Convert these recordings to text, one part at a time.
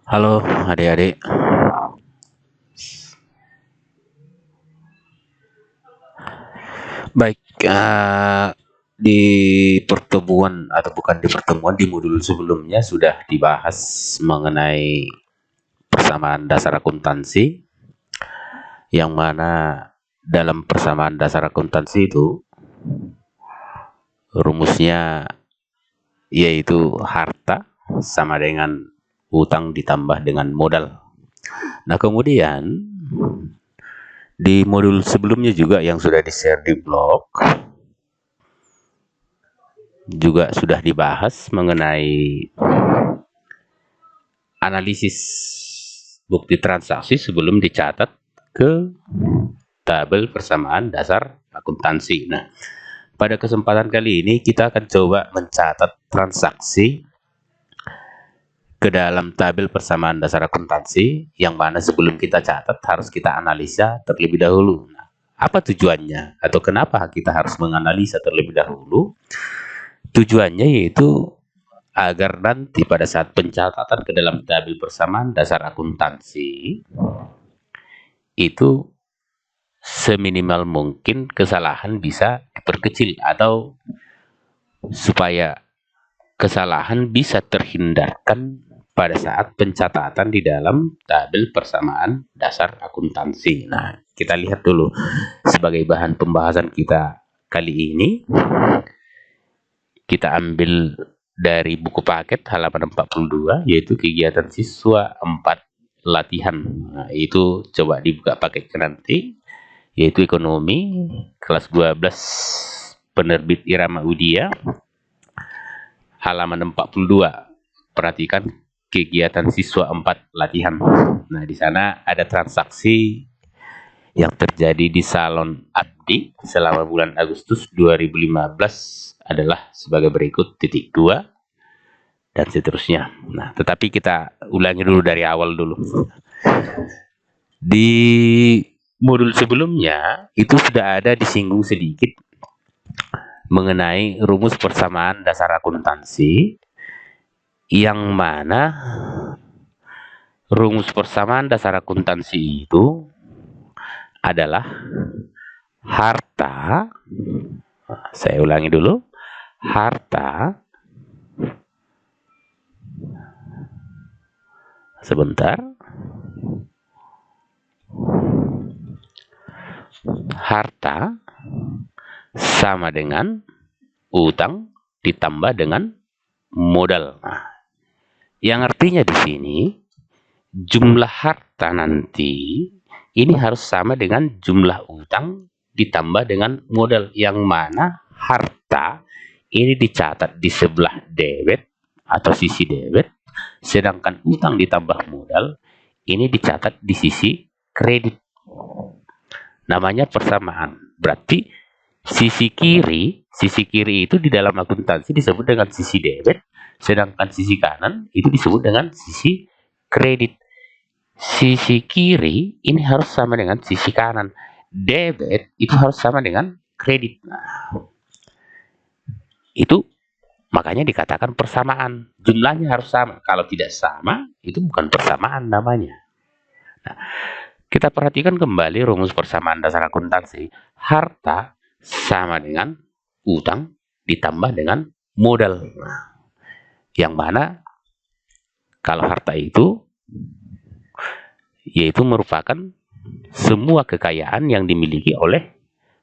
Halo adik-adik. Baik, di pertemuan atau bukan di pertemuan, di modul sebelumnya sudah dibahas mengenai persamaan dasar akuntansi, yang mana dalam persamaan dasar akuntansi itu rumusnya yaitu harta sama dengan utang ditambah dengan modal. Nah, kemudian di modul sebelumnya juga yang sudah di-share di blog juga sudah dibahas mengenai analisis bukti transaksi sebelum dicatat ke tabel persamaan dasar akuntansi. Nah, pada kesempatan kali ini kita akan coba mencatat transaksi ke dalam tabel persamaan dasar akuntansi, yang mana sebelum kita catat harus kita analisa terlebih dahulu. Nah, apa tujuannya atau kenapa kita harus menganalisa terlebih dahulu? Tujuannya yaitu agar nanti pada saat pencatatan ke dalam tabel persamaan dasar akuntansi itu seminimal mungkin kesalahan bisa diperkecil, atau supaya kesalahan bisa terhindarkan pada saat pencatatan di dalam tabel persamaan dasar akuntansi. Nah, kita lihat dulu sebagai bahan pembahasan kita kali ini. Kita ambil dari buku paket halaman 42, yaitu kegiatan siswa 4 latihan. Nah, itu coba dibuka paketnya nanti, yaitu ekonomi kelas 12 penerbit Irama Widya, halaman 42. Perhatikan kegiatan siswa 4 latihan. Nah, di sana ada transaksi yang terjadi di salon Abdi selama bulan Agustus 2015 adalah sebagai berikut: titik 2 dan seterusnya. Nah, tetapi kita ulangi dulu dari awal dulu. Di modul sebelumnya itu sudah ada disinggung sedikit mengenai rumus persamaan dasar akuntansi, yang mana rumus persamaan dasar akuntansi itu adalah harta, saya ulangi dulu, harta, sebentar, harta sama dengan utang ditambah dengan modal. Nah, yang artinya di sini jumlah harta nanti ini harus sama dengan jumlah utang ditambah dengan modal, yang mana harta ini dicatat di sebelah debit atau sisi debit, sedangkan utang ditambah modal ini dicatat di sisi kredit. Namanya persamaan. Berarti sisi kiri itu di dalam akuntansi disebut dengan sisi debit, sedangkan sisi kanan itu disebut dengan sisi kredit. Sisi kiri ini harus sama dengan sisi kanan. Debit itu harus sama dengan kredit. Nah, itu makanya dikatakan persamaan. Jumlahnya harus sama. Kalau tidak sama, itu bukan persamaan namanya. Nah, kita perhatikan kembali rumus persamaan dasar akuntansi. Harta sama dengan utang ditambah dengan modal. Yang mana kalau harta itu yaitu merupakan semua kekayaan yang dimiliki oleh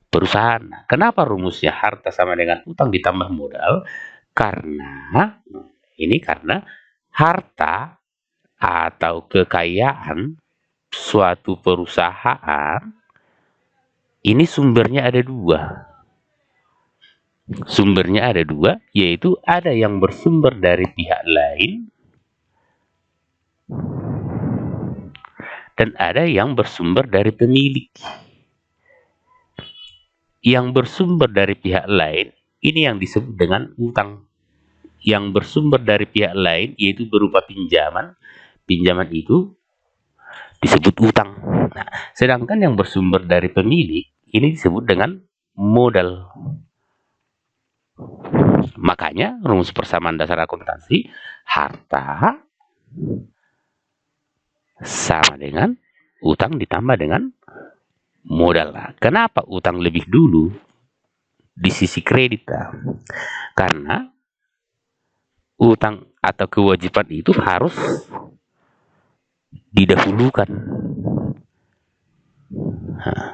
perusahaan. Kenapa rumusnya harta sama dengan utang ditambah modal? Karena harta atau kekayaan suatu perusahaan ini sumbernya ada dua. Sumbernya ada dua, yaitu ada yang bersumber dari pihak lain dan ada yang bersumber dari pemilik. Yang bersumber dari pihak lain ini yang disebut dengan utang. Yang bersumber dari pihak lain yaitu berupa pinjaman. Pinjaman itu disebut utang. Nah, sedangkan yang bersumber dari pemilik ini disebut dengan modal. Makanya rumus persamaan dasar akuntansi, harta sama dengan utang ditambah dengan modal. Nah, kenapa utang lebih dulu di sisi kredit? Karena utang atau kewajiban itu harus didahulukan. Nah,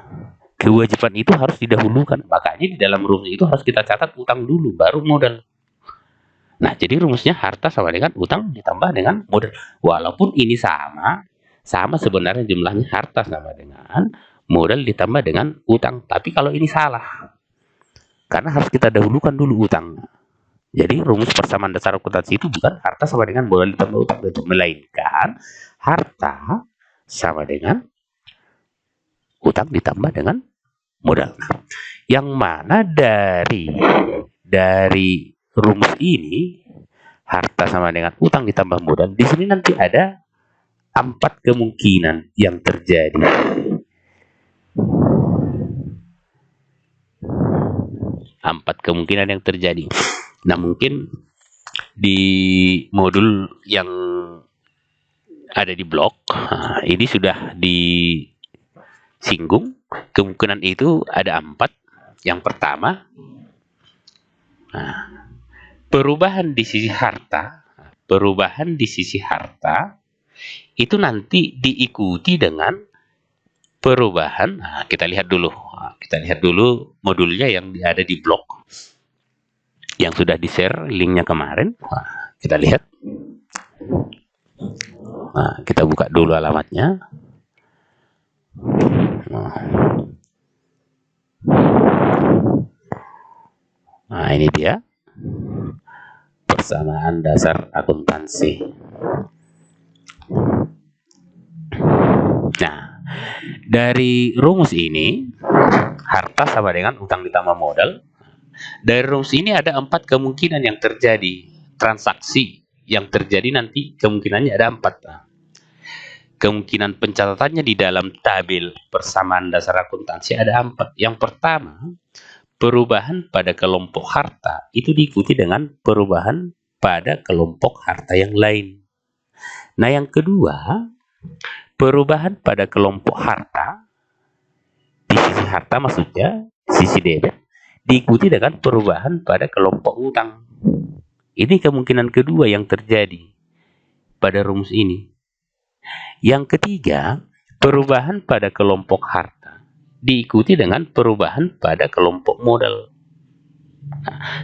kewajiban itu harus didahulukan. Makanya di dalam rumus itu harus kita catat utang dulu, baru modal. Nah, jadi rumusnya harta sama dengan utang ditambah dengan modal. Walaupun ini sama sebenarnya jumlahnya harta sama dengan modal ditambah dengan utang. Tapi kalau ini salah, karena harus kita dahulukan dulu utang. Jadi rumus persamaan dasar akuntansi itu bukan harta sama dengan modal ditambah utang, melainkan harta sama dengan utang ditambah dengan modal. Yang mana dari rumus ini harta sama dengan utang ditambah modal. Di sini nanti ada 4 kemungkinan yang terjadi. Nah, mungkin di modul yang ada di blog ini sudah disinggung. Kemungkinan itu ada 4. Yang pertama, perubahan di sisi harta itu nanti diikuti dengan perubahan. Kita lihat dulu modulnya yang ada di blog yang sudah di-share linknya kemarin. Kita lihat. Kita buka dulu alamatnya. Ini dia persamaan dasar akuntansi. Nah, dari rumus ini harta sama dengan utang ditambah modal. Dari rumus ini ada 4 kemungkinan yang terjadi. Transaksi yang terjadi nanti kemungkinannya ada 4. Kemungkinan pencatatannya di dalam tabel persamaan dasar akuntansi ada 4. Yang pertama, perubahan pada kelompok harta itu diikuti dengan perubahan pada kelompok harta yang lain. Nah, yang kedua, perubahan pada kelompok harta di sisi harta, maksudnya sisi debit, diikuti dengan perubahan pada kelompok utang. Ini kemungkinan kedua yang terjadi pada rumus ini. Yang ketiga, perubahan pada kelompok harta diikuti dengan perubahan pada kelompok modal.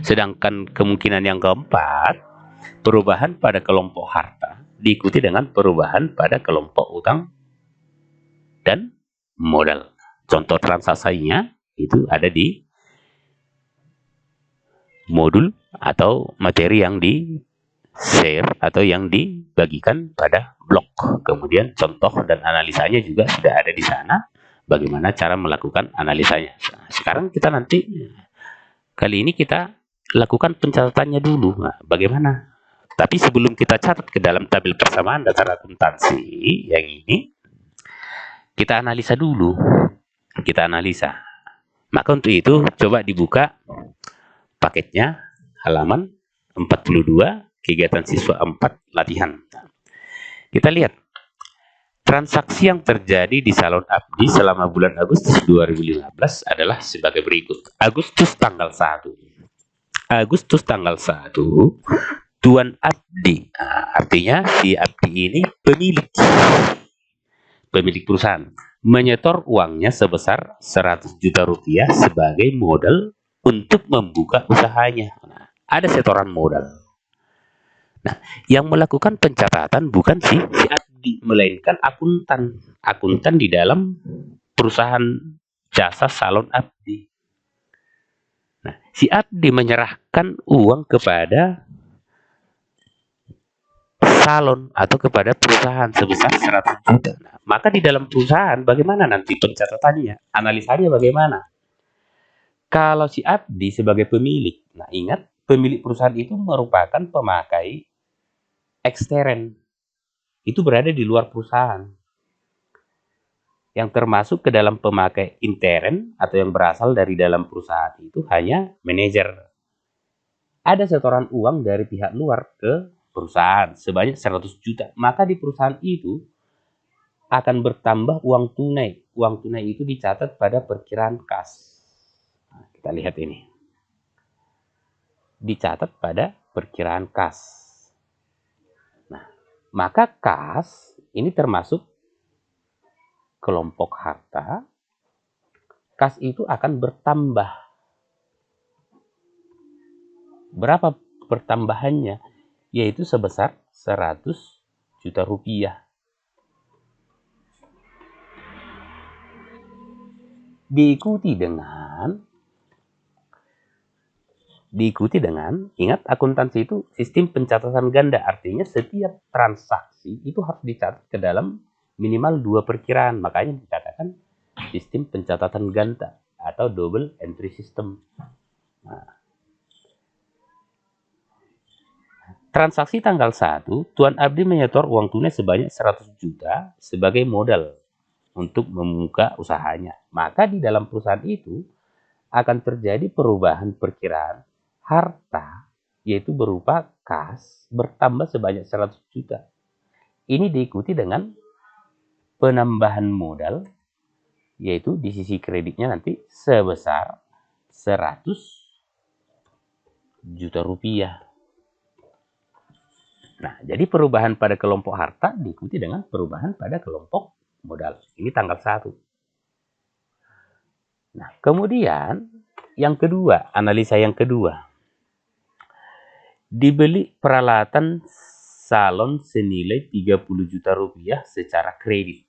Sedangkan kemungkinan yang keempat, perubahan pada kelompok harta diikuti dengan perubahan pada kelompok utang dan modal. Contoh transaksinya itu ada di modul atau materi yang di-share atau yang dibagikan pada blog. Kemudian contoh dan analisanya juga sudah ada di sana. Bagaimana cara melakukan analisanya. Sekarang kita kali ini kita lakukan pencatatannya dulu. Bagaimana? Tapi sebelum kita catat ke dalam tabel persamaan dasar akuntansi yang ini, kita analisa dulu. Maka untuk itu coba dibuka paketnya halaman 42 kegiatan siswa 4 latihan. Kita lihat transaksi yang terjadi di salon Abdi selama bulan Agustus 2015 adalah sebagai berikut. Agustus tanggal 1 Tuan Abdi, artinya si Abdi ini pemilik perusahaan, menyetor uangnya sebesar 100 juta rupiah sebagai modal untuk membuka usahanya. Ada setoran modal. Nah, yang melakukan pencatatan bukan si Abdi, melainkan akuntan di dalam perusahaan jasa salon Abdi. Nah, si Abdi menyerahkan uang kepada salon atau kepada perusahaan sebesar 100 juta. Nah, maka di dalam perusahaan bagaimana nanti pencatatannya? Analisanya bagaimana? Kalau si Abdi sebagai pemilik, nah ingat pemilik perusahaan itu merupakan pemakai ekstern. Itu berada di luar perusahaan. Yang termasuk ke dalam pemakai intern atau yang berasal dari dalam perusahaan itu hanya manajer. Ada setoran uang dari pihak luar ke perusahaan sebanyak 100 juta. Maka di perusahaan itu akan bertambah uang tunai. Uang tunai itu dicatat pada perkiraan kas. Nah, kita lihat ini. Dicatat pada perkiraan kas. Nah, maka kas ini termasuk kelompok harta. Kas itu akan bertambah. Berapa pertambahannya? Yaitu sebesar 100 juta rupiah. Diikuti dengan, ingat akuntansi itu sistem pencatatan ganda, artinya setiap transaksi itu harus dicatat ke dalam minimal 2 perkiraan, makanya dikatakan sistem pencatatan ganda atau double entry system. Nah, transaksi tanggal 1, Tuan Abdi menyetor uang tunai sebanyak 100 juta sebagai modal untuk membuka usahanya. Maka di dalam perusahaan itu akan terjadi perubahan perkiraan harta, yaitu berupa kas bertambah sebanyak 100 juta. Ini diikuti dengan penambahan modal, yaitu di sisi kreditnya nanti sebesar 100 juta rupiah. Nah, jadi perubahan pada kelompok harta diikuti dengan perubahan pada kelompok modal. Ini tanggal 1. Nah, kemudian yang kedua, analisa yang kedua. Dibeli peralatan salon senilai 30 juta rupiah secara kredit.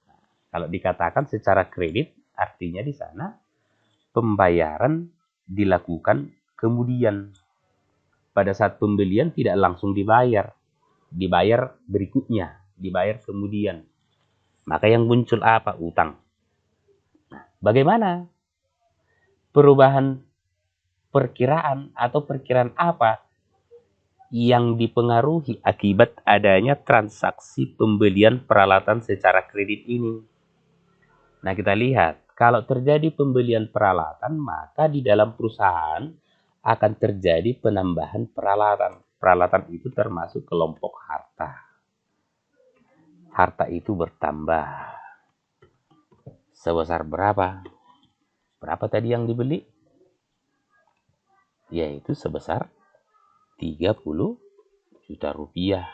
Kalau dikatakan secara kredit, artinya di sana pembayaran dilakukan kemudian. Pada saat pembelian tidak langsung dibayar berikutnya, dibayar kemudian. Maka yang muncul apa? Utang. Nah, bagaimana perubahan perkiraan atau perkiraan apa yang dipengaruhi akibat adanya transaksi pembelian peralatan secara kredit ini? Nah, kita lihat, kalau terjadi pembelian peralatan, maka di dalam perusahaan akan terjadi penambahan peralatan. Peralatan itu termasuk kelompok harta. Harta itu bertambah. Sebesar berapa? Berapa tadi yang dibeli? Yaitu sebesar 30 juta rupiah.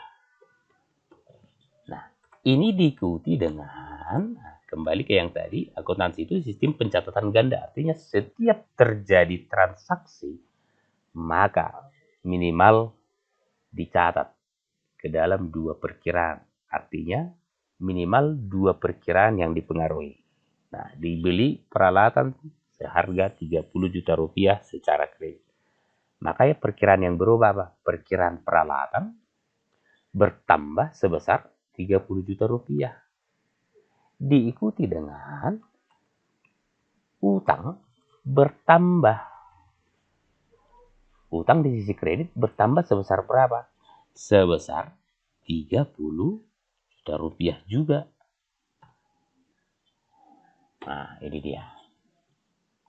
Nah, ini diikuti dengan, kembali ke yang tadi, akuntansi itu sistem pencatatan ganda. Artinya setiap terjadi transaksi, maka minimal dicatat ke dalam 2 perkiraan. Artinya minimal 2 perkiraan yang dipengaruhi. Nah, dibeli peralatan seharga 30 juta rupiah secara kredit. Makanya perkiraan yang berubah apa? Perkiraan peralatan bertambah sebesar 30 juta rupiah. Diikuti dengan utang bertambah. Utang di sisi kredit bertambah sebesar berapa? Sebesar 30 juta rupiah juga. Nah, ini dia.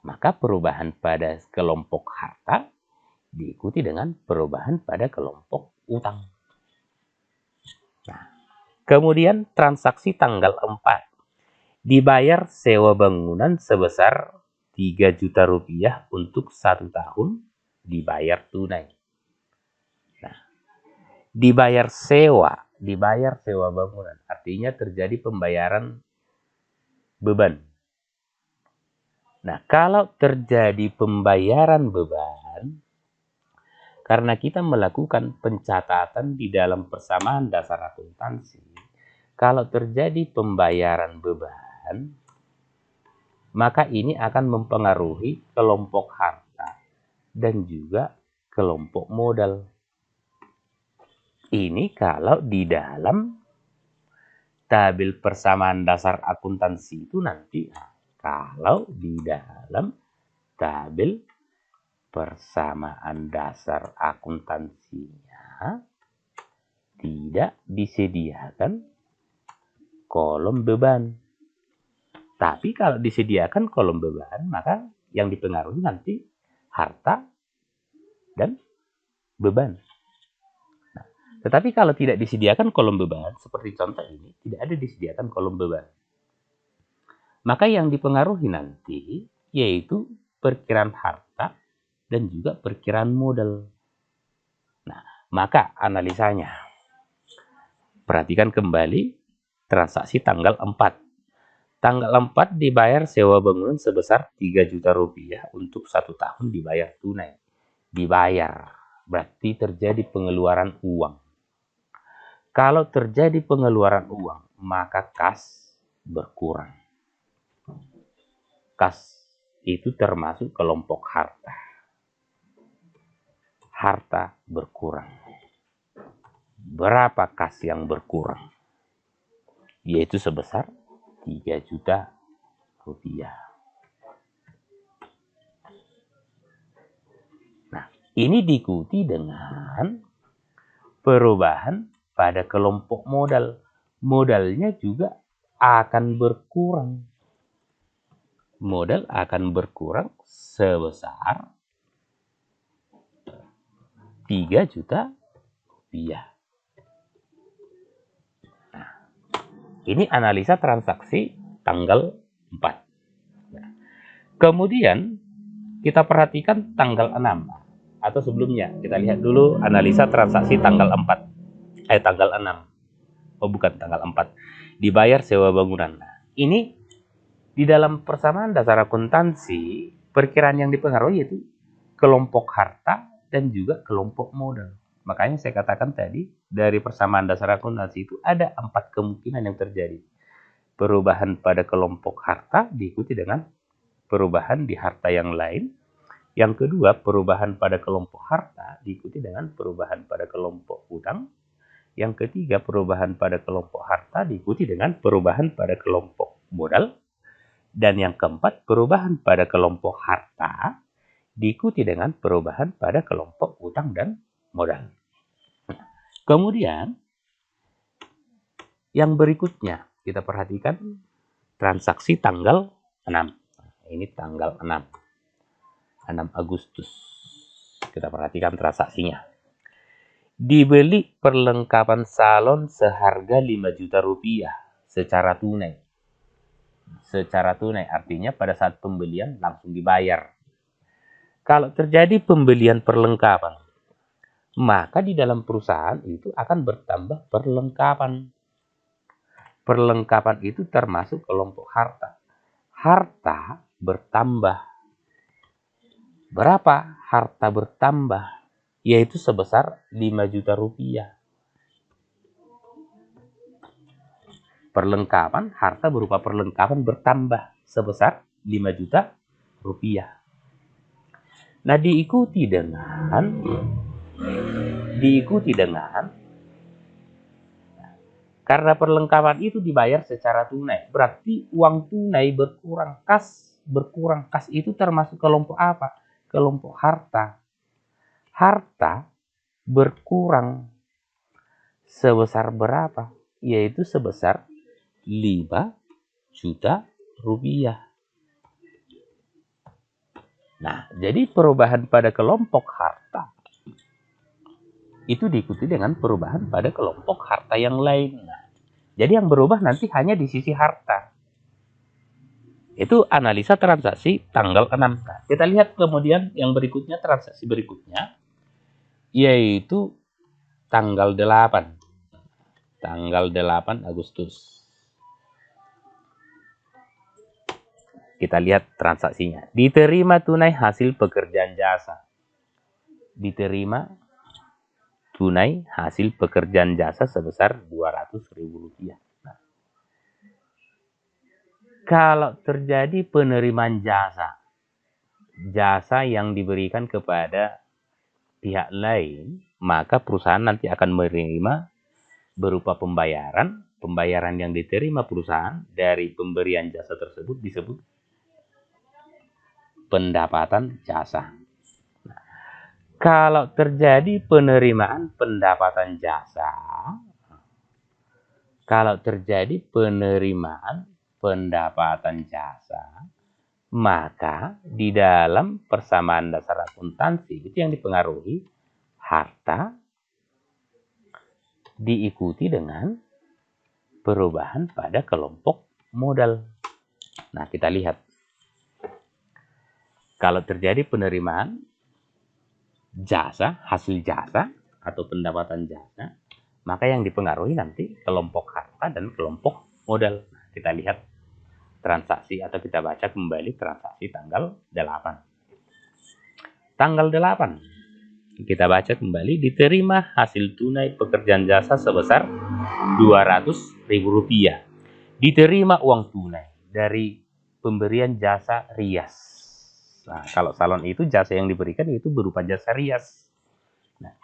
Maka perubahan pada kelompok harta diikuti dengan perubahan pada kelompok utang. Nah, kemudian transaksi tanggal 4. Dibayar sewa bangunan sebesar 3 juta rupiah untuk 1 tahun, dibayar tunai. Nah, dibayar sewa bangunan, artinya terjadi pembayaran beban. Nah, kalau terjadi pembayaran beban, karena kita melakukan pencatatan di dalam persamaan dasar akuntansi, kalau terjadi pembayaran beban, maka ini akan mempengaruhi kelompok harta dan juga kelompok modal. Ini kalau di dalam tabel persamaan dasar akuntansi itu nanti, kalau di dalam tabel persamaan dasar akuntansinya tidak disediakan kolom beban. Tapi kalau disediakan kolom beban, maka yang dipengaruhi nanti harta dan beban. Nah, tetapi kalau tidak disediakan kolom beban, seperti contoh ini, tidak ada disediakan kolom beban. Maka yang dipengaruhi nanti yaitu perkiraan harta dan juga perkiraan modal. Nah, maka analisanya. Perhatikan kembali transaksi tanggal 4. Tanggal 4 dibayar sewa bangunan sebesar 3 juta rupiah untuk 1 tahun dibayar tunai. Dibayar, berarti terjadi pengeluaran uang. Kalau terjadi pengeluaran uang, maka kas berkurang. Kas itu termasuk kelompok harta. Harta berkurang. Berapa kas yang berkurang? Yaitu sebesar 3 juta rupiah. Nah, ini diikuti dengan perubahan pada kelompok modal. Modalnya juga akan berkurang. Modal akan berkurang sebesar 3 juta rupiah. Nah, ini analisa transaksi tanggal 4. Nah, kemudian kita perhatikan tanggal 6 atau sebelumnya. Kita lihat dulu analisa transaksi tanggal 4. Tanggal 6. Oh, bukan tanggal 4. Dibayar sewa bangunan. Nah, ini di dalam persamaan dasar akuntansi, perkiraan yang dipengaruhi yaitu kelompok harta dan juga kelompok modal. Makanya saya katakan tadi, dari persamaan dasar akuntansi itu ada 4 kemungkinan yang terjadi. Perubahan pada kelompok harta diikuti dengan perubahan di harta yang lain. Yang kedua, perubahan pada kelompok harta diikuti dengan perubahan pada kelompok utang. Yang ketiga, perubahan pada kelompok harta diikuti dengan perubahan pada kelompok modal. Dan yang keempat, perubahan pada kelompok harta diikuti dengan perubahan pada kelompok utang dan modal. Kemudian, yang berikutnya, kita perhatikan transaksi tanggal 6. Ini tanggal 6 Agustus. Kita perhatikan transaksinya. Dibeli perlengkapan salon seharga 5 juta rupiah secara tunai. Secara tunai artinya pada saat pembelian langsung dibayar. Kalau terjadi pembelian perlengkapan, maka di dalam perusahaan itu akan bertambah perlengkapan. Perlengkapan itu termasuk kelompok harta. Harta bertambah. Berapa harta bertambah? Yaitu sebesar 5 juta rupiah. Perlengkapan, harta berupa perlengkapan bertambah sebesar 5 juta rupiah. Nah, diikuti dengan karena perlengkapan itu dibayar secara tunai, berarti uang tunai berkurang, kas berkurang. Kas itu termasuk kelompok apa? Kelompok harta. Harta berkurang sebesar berapa? Yaitu sebesar 5 juta rupiah. Nah, jadi perubahan pada kelompok harta itu diikuti dengan perubahan pada kelompok harta yang lain. Nah, jadi yang berubah nanti hanya di sisi harta. Itu analisa transaksi tanggal 6. Nah, kita lihat kemudian yang berikutnya, transaksi berikutnya, yaitu tanggal 8. Tanggal 8 Agustus. Kita lihat transaksinya. Diterima tunai hasil pekerjaan jasa. Diterima tunai hasil pekerjaan jasa sebesar 200.000 rupiah. Nah, kalau terjadi penerimaan jasa, jasa yang diberikan kepada pihak lain, maka perusahaan nanti akan menerima berupa pembayaran. Pembayaran yang diterima perusahaan dari pemberian jasa tersebut disebut pendapatan jasa. Nah, kalau terjadi penerimaan pendapatan jasa, maka di dalam persamaan dasar akuntansi itu yang dipengaruhi harta diikuti dengan perubahan pada kelompok modal. Nah, kita lihat. Kalau terjadi penerimaan jasa, hasil jasa, atau pendapatan jasa, maka yang dipengaruhi nanti kelompok harta dan kelompok modal. Nah, kita lihat transaksi atau kita baca kembali transaksi tanggal 8. Tanggal 8, kita baca kembali, diterima hasil tunai pekerjaan jasa sebesar Rp200.000. Diterima uang tunai dari pemberian jasa rias. Nah, kalau salon itu jasa yang diberikan itu berupa jasa rias. Nah,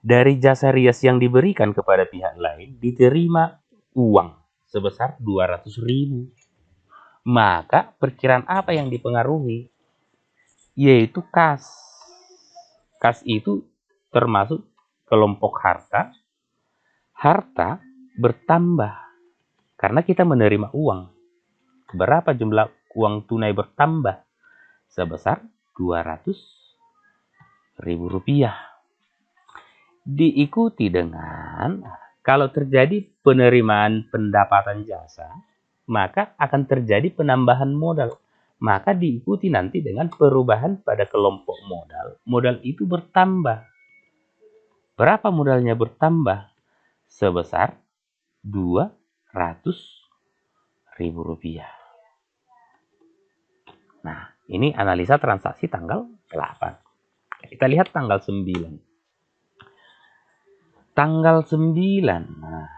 dari jasa rias yang diberikan kepada pihak lain diterima uang sebesar 200.000. Maka perkiraan apa yang dipengaruhi? Yaitu kas. Kas itu termasuk kelompok harta. Harta bertambah karena kita menerima uang. Berapa jumlah uang tunai bertambah? Sebesar Rp200.000. Diikuti dengan kalau terjadi penerimaan pendapatan jasa, maka akan terjadi penambahan modal. Maka diikuti nanti dengan perubahan pada kelompok modal. Modal itu bertambah. Berapa modalnya bertambah? Sebesar Rp200.000. Nah, ini analisa transaksi tanggal 8. Kita lihat tanggal 9. Tanggal 9. Nah,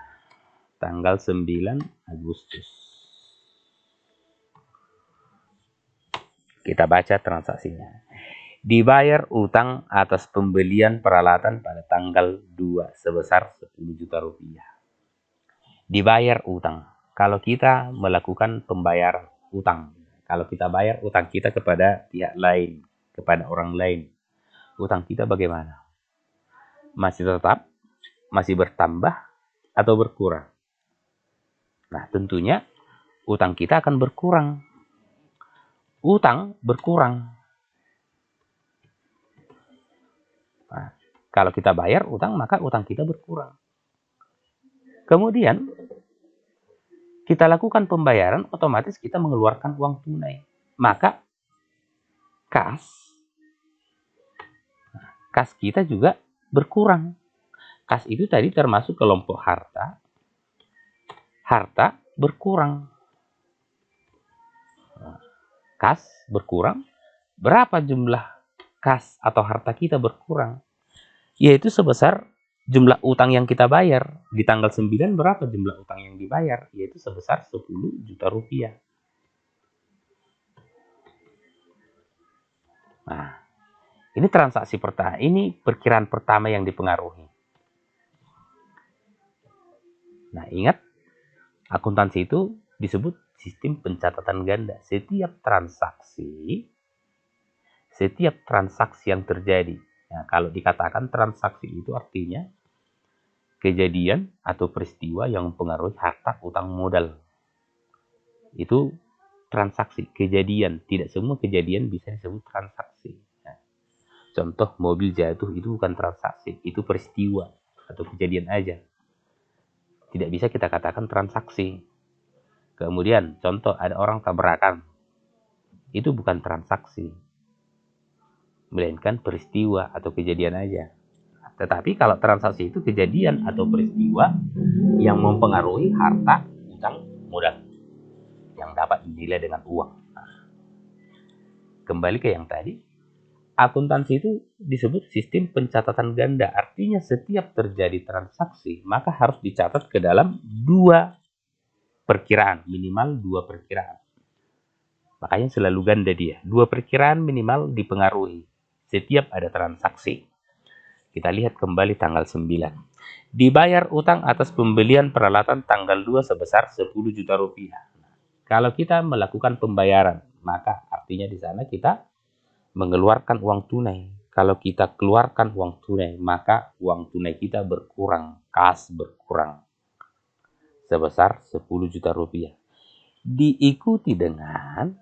tanggal 9 Agustus. Kita baca transaksinya. Dibayar utang atas pembelian peralatan pada tanggal 2 sebesar Rp10 juta. Dibayar utang. Kalau kita melakukan pembayaran utang, kalau kita bayar utang kita kepada pihak lain, kepada orang lain, utang kita bagaimana? Masih tetap, masih bertambah, atau berkurang? Nah, tentunya utang kita akan berkurang. Utang berkurang. Nah, kalau kita bayar utang, maka utang kita berkurang. Kemudian, kita lakukan pembayaran, otomatis kita mengeluarkan uang tunai. Maka, kas kita juga berkurang. Kas itu tadi termasuk kelompok harta. Harta berkurang. Kas berkurang. Berapa jumlah kas atau harta kita berkurang? Yaitu sebesar jumlah utang yang kita bayar. Di tanggal 9 berapa jumlah utang yang dibayar? Yaitu sebesar Rp10 juta. Nah, ini transaksi pertama. Ini perkiraan pertama yang dipengaruhi. Nah, ingat, akuntansi itu disebut sistem pencatatan ganda. Setiap transaksi yang terjadi. Nah, kalau dikatakan transaksi itu artinya kejadian atau peristiwa yang mempengaruhi harta utang modal. Itu transaksi, kejadian. Tidak semua kejadian bisa disebut transaksi. Nah, contoh mobil jatuh itu bukan transaksi, itu peristiwa atau kejadian aja. Tidak bisa kita katakan transaksi. Kemudian contoh ada orang tabrakan, itu bukan transaksi, melainkan peristiwa atau kejadian aja. Tetapi kalau transaksi itu kejadian atau peristiwa yang mempengaruhi harta utang modal yang dapat dinilai dengan uang. Kembali ke yang tadi, akuntansi itu disebut sistem pencatatan ganda. Artinya setiap terjadi transaksi, maka harus dicatat ke dalam 2 perkiraan, minimal 2 perkiraan. Makanya selalu ganda dia. 2 perkiraan minimal dipengaruhi setiap ada transaksi. Kita lihat kembali tanggal 9. Dibayar utang atas pembelian peralatan tanggal 2 sebesar Rp10 juta. Kalau kita melakukan pembayaran, maka artinya di sana kita mengeluarkan uang tunai. Kalau kita keluarkan uang tunai, maka uang tunai kita berkurang, kas berkurang sebesar Rp10 juta. Diikuti dengan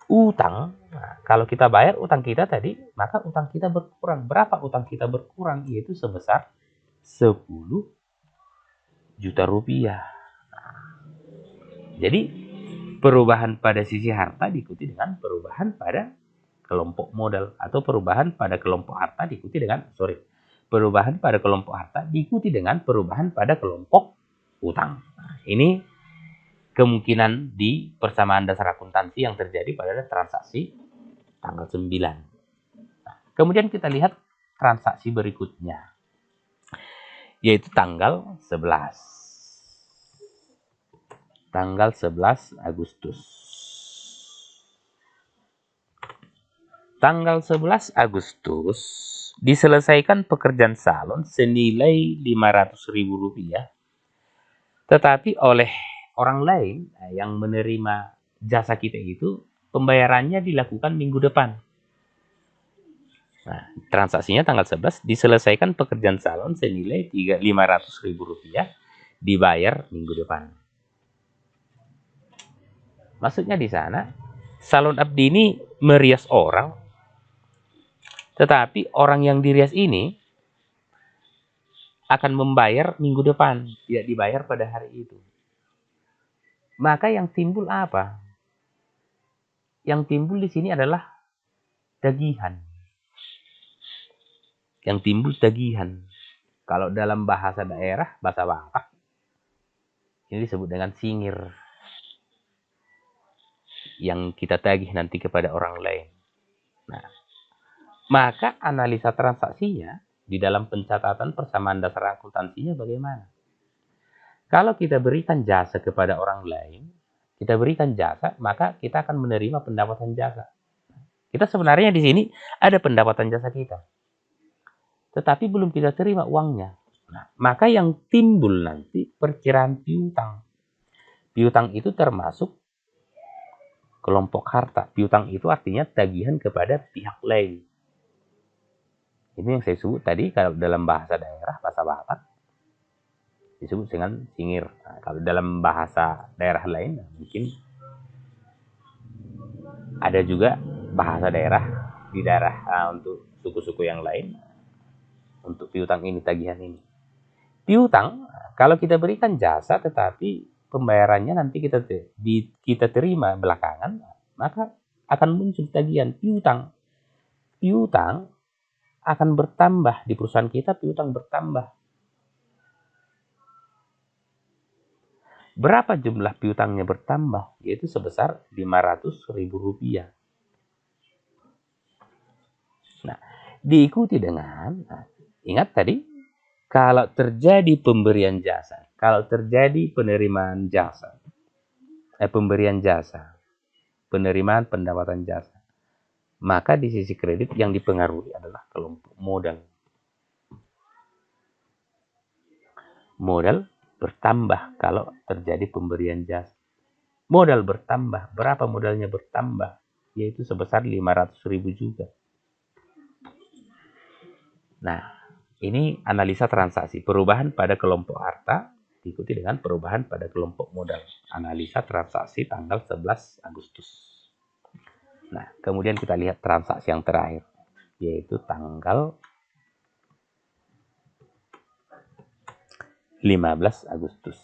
utang. Nah, kalau kita bayar utang kita tadi, maka utang kita berkurang. Berapa utang kita berkurang? Yaitu sebesar Rp10 juta. Jadi perubahan pada sisi harta diikuti dengan perubahan pada kelompok modal, atau perubahan pada kelompok harta diikuti dengan perubahan pada kelompok harta diikuti dengan perubahan pada kelompok utang. Ini kemungkinan di persamaan dasar akuntansi yang terjadi pada transaksi tanggal 9. Nah, kemudian kita lihat transaksi berikutnya, yaitu tanggal 11. Tanggal 11 Agustus. Tanggal 11 Agustus diselesaikan pekerjaan salon senilai Rp500.000, tetapi oleh orang lain yang menerima jasa kita itu pembayarannya dilakukan minggu depan. Nah, transaksinya tanggal 11 diselesaikan pekerjaan salon senilai Rp500.000 dibayar minggu depan. Maksudnya di sana, salon abdi ini merias orang, tetapi orang yang dirias ini akan membayar minggu depan, tidak dibayar pada hari itu. Maka yang timbul apa? Yang timbul di sini adalah tagihan. Yang timbul tagihan. Kalau dalam bahasa daerah, bahasa Batak, ini disebut dengan singir. Yang kita tagih nanti kepada orang lain. Nah, maka analisa transaksinya di dalam pencatatan persamaan dasar akuntansinya bagaimana? Kalau kita berikan jasa kepada orang lain, kita berikan jasa, maka kita akan menerima pendapatan jasa. Kita sebenarnya di sini ada pendapatan jasa kita, tetapi belum kita terima uangnya. Nah, maka yang timbul nanti perkiraan piutang. Piutang itu termasuk kelompok harta. Piutang itu artinya tagihan kepada pihak lain. Ini yang saya sebut tadi, kalau dalam bahasa daerah, bahasa Batak, disebut dengan singir. Nah, kalau dalam bahasa daerah lain, mungkin ada juga bahasa daerah di daerah untuk suku-suku yang lain, untuk piutang ini, tagihan ini. Piutang, kalau kita berikan jasa, tetapi pembayarannya nanti kita terima belakangan, maka akan muncul tagihan piutang. Piutang akan bertambah di perusahaan kita, piutang bertambah. Berapa jumlah piutangnya bertambah? Yaitu sebesar Rp500.000. Nah, diikuti dengan, ingat tadi, kalau terjadi pemberian jasa, kalau terjadi penerimaan jasa, pemberian jasa, penerimaan pendapatan jasa, maka di sisi kredit yang dipengaruhi adalah kelompok modal. Modal bertambah kalau terjadi pemberian jasa. Modal bertambah. Berapa modalnya bertambah? Yaitu sebesar Rp500.000 juga. Nah, ini analisa transaksi. Perubahan pada kelompok harta diikuti dengan perubahan pada kelompok modal. Analisa transaksi tanggal 11 Agustus. Nah, kemudian kita lihat transaksi yang terakhir, yaitu tanggal 15 Agustus.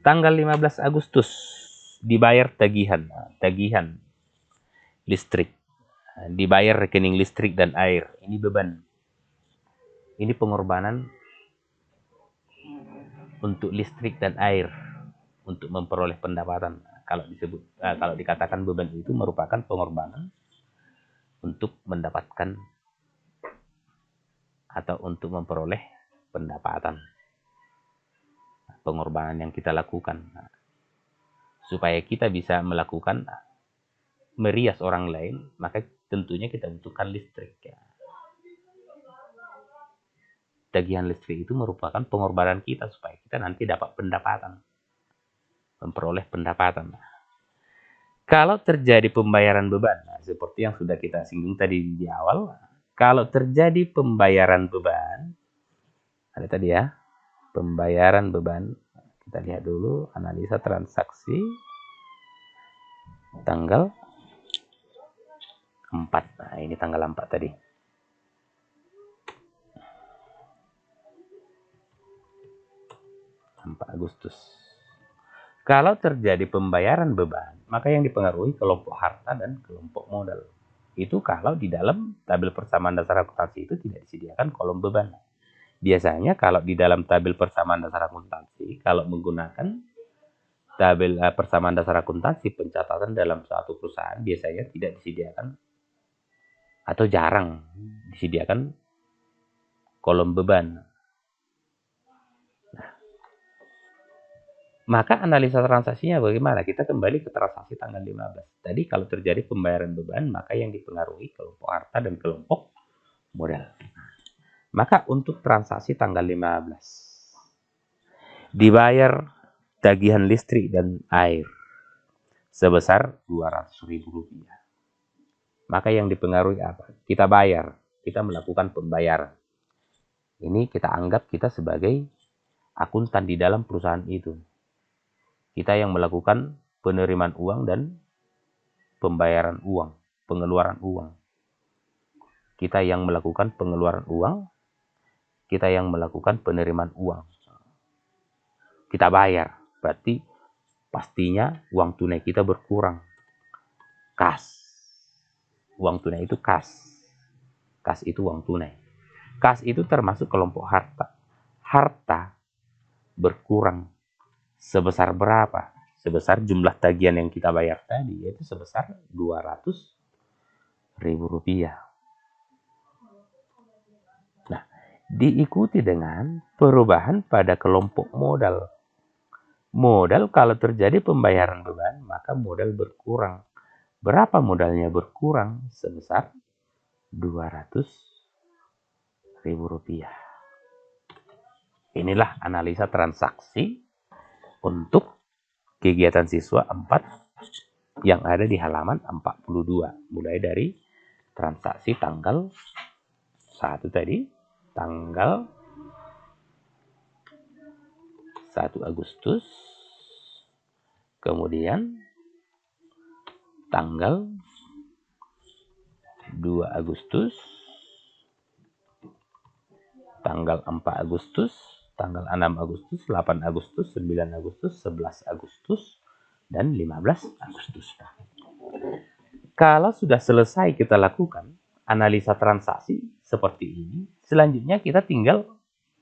Tanggal 15 Agustus dibayar tagihan listrik. Dibayar rekening listrik dan air. Ini beban. Ini pengorbanan untuk listrik dan air untuk memperoleh pendapatan. Kalau dikatakan beban itu merupakan pengorbanan untuk mendapatkan atau untuk memperoleh pendapatan. Pengorbanan yang kita lakukan supaya kita bisa melakukan merias orang lain, maka tentunya kita butuhkan listrik. Tagihan listrik itu merupakan pengorbanan kita supaya kita nanti dapat pendapatan, memperoleh pendapatan. Kalau terjadi pembayaran beban, seperti yang sudah kita singgung tadi di awal, kalau terjadi pembayaran beban, ada tadi ya, pembayaran beban. Kita lihat dulu analisa transaksi tanggal 4. Nah, ini tanggal 4 tadi. Agustus. Kalau terjadi pembayaran beban, maka yang dipengaruhi kelompok harta dan kelompok modal. Itu kalau di dalam tabel persamaan dasar akuntansi itu tidak disediakan kolom beban. Biasanya kalau di dalam tabel persamaan dasar akuntansi, kalau menggunakan tabel persamaan dasar akuntansi, pencatatan dalam suatu perusahaan biasanya tidak disediakan atau jarang disediakan kolom beban. Maka analisa transaksinya bagaimana? Kita kembali ke transaksi tanggal 15. Tadi kalau terjadi pembayaran beban, maka yang dipengaruhi kelompok harta dan kelompok modal. Maka untuk transaksi tanggal 15, dibayar tagihan listrik dan air sebesar Rp200.000. Maka yang dipengaruhi apa? Kita bayar, kita melakukan pembayaran. Ini kita anggap kita sebagai akuntan di dalam perusahaan itu. Kita yang melakukan penerimaan uang dan pembayaran uang, pengeluaran uang. Kita yang melakukan pengeluaran uang, kita yang melakukan penerimaan uang. Kita bayar, berarti pastinya uang tunai kita berkurang. Kas. Uang tunai itu kas. Kas itu uang tunai. Kas itu termasuk kelompok harta. Harta berkurang. Sebesar berapa? Sebesar jumlah tagihan yang kita bayar tadi, yaitu sebesar Rp200.000. Nah, diikuti dengan perubahan pada kelompok modal. Modal kalau terjadi pembayaran beban, maka modal berkurang. Berapa modalnya berkurang? Sebesar Rp200.000. Inilah analisa transaksi untuk kegiatan siswa 4 yang ada di halaman 42. Mulai dari transaksi tanggal 1 tadi, tanggal 1 Agustus, kemudian tanggal 2 Agustus, tanggal 4 Agustus, tanggal 6 Agustus, 8 Agustus, 9 Agustus, 11 Agustus, dan 15 Agustus. Kalau sudah selesai kita lakukan analisa transaksi seperti ini, selanjutnya kita tinggal